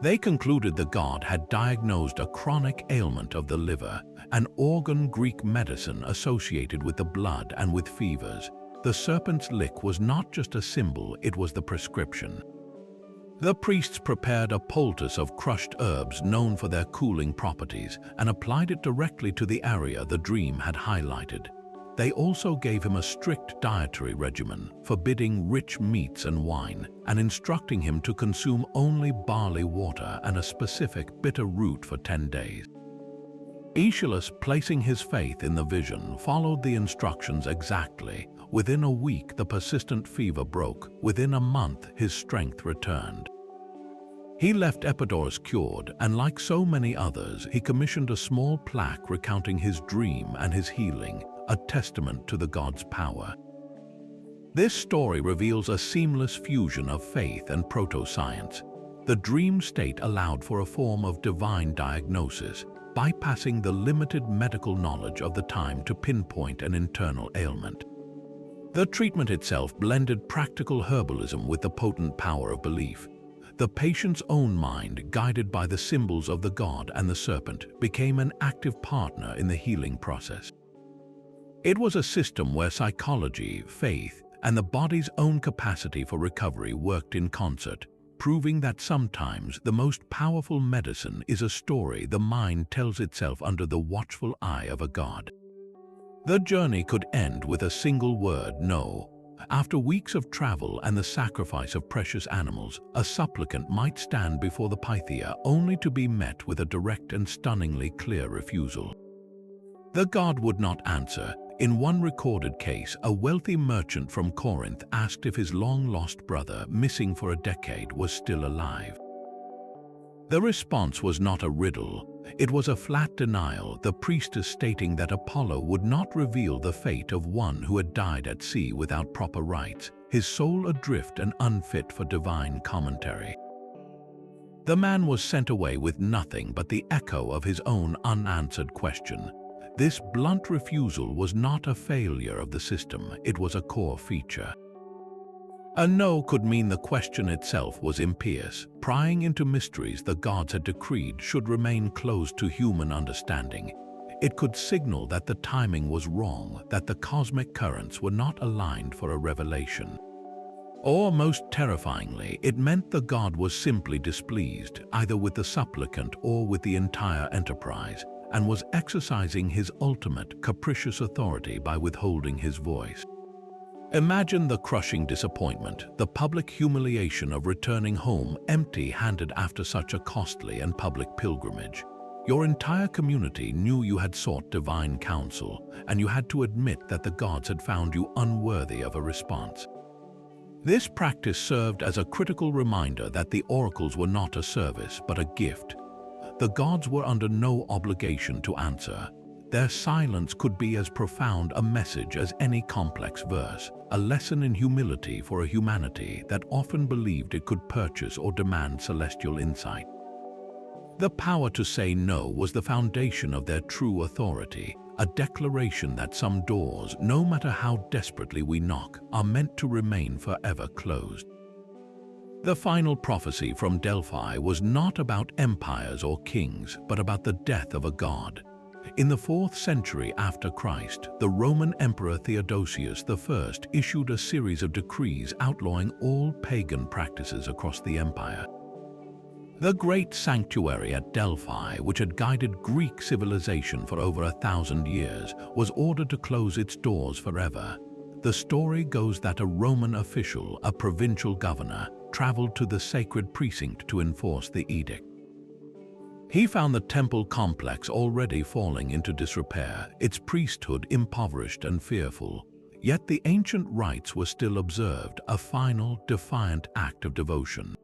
They concluded the god had diagnosed a chronic ailment of the liver, an organ Greek medicine associated with the blood and with fevers. The serpent's lick was not just a symbol, it was the prescription. The priests prepared a poultice of crushed herbs known for their cooling properties and applied it directly to the area the dream had highlighted. They also gave him a strict dietary regimen, forbidding rich meats and wine, and instructing him to consume only barley water and a specific bitter root for 10 days. Aeschylus, placing his faith in the vision, followed the instructions exactly. Within a week, the persistent fever broke. Within a month, his strength returned. He left Epidaurus cured, and like so many others, he commissioned a small plaque recounting his dream and his healing, a testament to the god's power. This story reveals a seamless fusion of faith and proto-science. The dream state allowed for a form of divine diagnosis, bypassing the limited medical knowledge of the time to pinpoint an internal ailment. The treatment itself blended practical herbalism with the potent power of belief. The patient's own mind, guided by the symbols of the god and the serpent, became an active partner in the healing process. It was a system where psychology, faith, and the body's own capacity for recovery worked in concert, proving that sometimes the most powerful medicine is a story the mind tells itself under the watchful eye of a god. The journey could end with a single word, no, After weeks of travel and the sacrifice of precious animals, a supplicant might stand before the Pythia only to be met with a direct and stunningly clear refusal. The god would not answer. In one recorded case, a wealthy merchant from Corinth asked if his long-lost brother, missing for a decade, was still alive. The response was not a riddle. It was a flat denial, the priestess stating that Apollo would not reveal the fate of one who had died at sea without proper rites, his soul adrift and unfit for divine commentary. The man was sent away with nothing but the echo of his own unanswered question. This blunt refusal was not a failure of the system, it was a core feature. A no could mean the question itself was impious, prying into mysteries the gods had decreed should remain closed to human understanding. It could signal that the timing was wrong, that the cosmic currents were not aligned for a revelation. Or, most terrifyingly, it meant the god was simply displeased, either with the supplicant or with the entire enterprise, and was exercising his ultimate, capricious authority by withholding his voice. Imagine the crushing disappointment, the public humiliation of returning home empty-handed after such a costly and public pilgrimage. Your entire community knew you had sought divine counsel, and you had to admit that the gods had found you unworthy of a response. This practice served as a critical reminder that the oracles were not a service, but a gift. The gods were under no obligation to answer. Their silence could be as profound a message as any complex verse, a lesson in humility for a humanity that often believed it could purchase or demand celestial insight. The power to say no was the foundation of their true authority, a declaration that some doors, no matter how desperately we knock, are meant to remain forever closed. The final prophecy from Delphi was not about empires or kings, but about the death of a god. In the 4th century after Christ, the Roman Emperor Theodosius I issued a series of decrees outlawing all pagan practices across the empire. The great sanctuary at Delphi, which had guided Greek civilization for over 1,000 years, was ordered to close its doors forever. The story goes that a Roman official, a provincial governor, traveled to the sacred precinct to enforce the edict. He found the temple complex already falling into disrepair, its priesthood impoverished and fearful. Yet the ancient rites were still observed, a final, defiant act of devotion.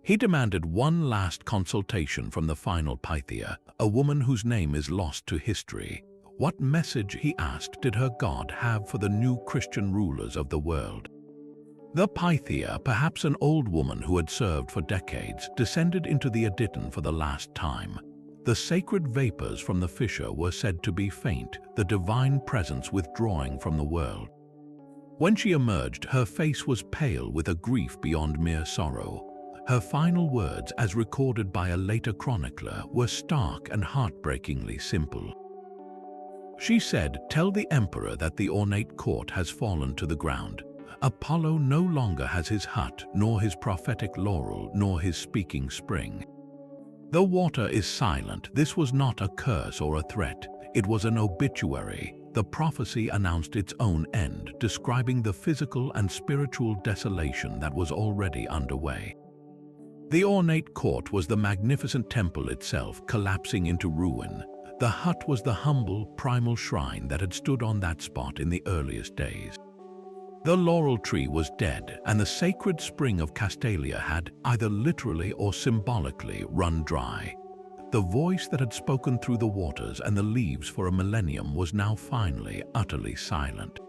He demanded one last consultation from the final Pythia, a woman whose name is lost to history. What message, he asked, did her god have for the new Christian rulers of the world? The Pythia, perhaps an old woman who had served for decades, descended into the Adyton for the last time. The sacred vapors from the fissure were said to be faint, the divine presence withdrawing from the world. When she emerged, her face was pale with a grief beyond mere sorrow. Her final words, as recorded by a later chronicler, were stark and heartbreakingly simple. She said, "Tell the emperor that the ornate court has fallen to the ground. Apollo no longer has his hut, nor his prophetic laurel, nor his speaking spring. The water is silent. This was not a curse or a threat. It was an obituary." The prophecy announced its own end, describing the physical and spiritual desolation that was already underway. The ornate court was the magnificent temple itself, collapsing into ruin. The hut was the humble, primal shrine that had stood on that spot in the earliest days. The laurel tree was dead, and the sacred spring of Castalia had, either literally or symbolically, run dry. The voice that had spoken through the waters and the leaves for a millennium was now finally, utterly silent.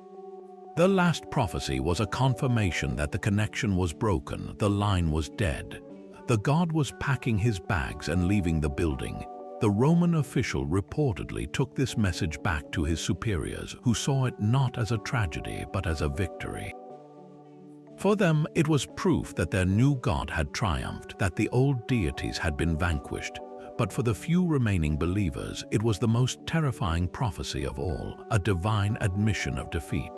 The last prophecy was a confirmation that the connection was broken, the line was dead. The god was packing his bags and leaving the building. The Roman official reportedly took this message back to his superiors, who saw it not as a tragedy but as a victory. For them, it was proof that their new god had triumphed, that the old deities had been vanquished. But for the few remaining believers, it was the most terrifying prophecy of all, a divine admission of defeat.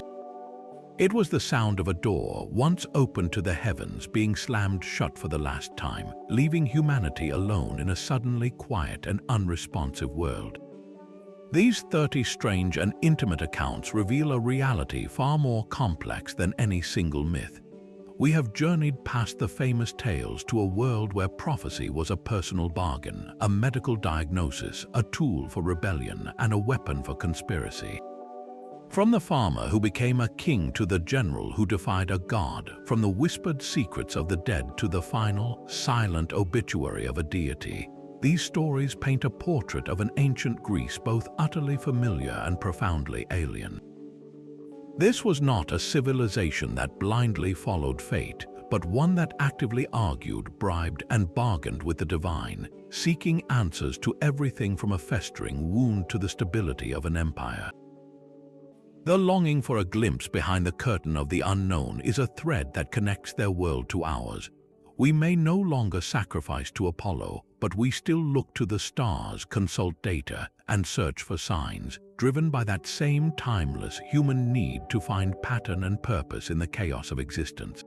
It was the sound of a door, once open to the heavens, being slammed shut for the last time, leaving humanity alone in a suddenly quiet and unresponsive world. These 30 strange and intimate accounts reveal a reality far more complex than any single myth. We have journeyed past the famous tales to a world where prophecy was a personal bargain, a medical diagnosis, a tool for rebellion, and a weapon for conspiracy. From the farmer who became a king to the general who defied a god, from the whispered secrets of the dead to the final, silent obituary of a deity, these stories paint a portrait of an ancient Greece both utterly familiar and profoundly alien. This was not a civilization that blindly followed fate, but one that actively argued, bribed, and bargained with the divine, seeking answers to everything from a festering wound to the stability of an empire. The longing for a glimpse behind the curtain of the unknown is a thread that connects their world to ours. We may no longer sacrifice to Apollo, but we still look to the stars, consult data, and search for signs, driven by that same timeless human need to find pattern and purpose in the chaos of existence.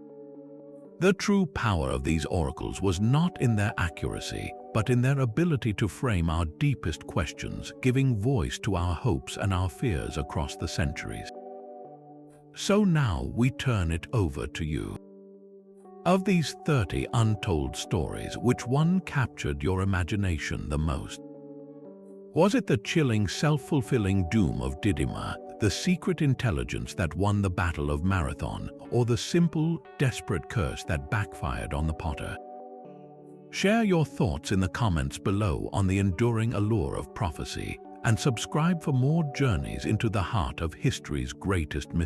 The true power of these oracles was not in their accuracy, but in their ability to frame our deepest questions, giving voice to our hopes and our fears across the centuries. So now we turn it over to you. Of these 30 untold stories, which one captured your imagination the most? Was it the chilling, self-fulfilling doom of Didyma, the secret intelligence that won the Battle of Marathon, or the simple, desperate curse that backfired on the potter? Share your thoughts in the comments below on the enduring allure of prophecy, and subscribe for more journeys into the heart of history's greatest mysteries.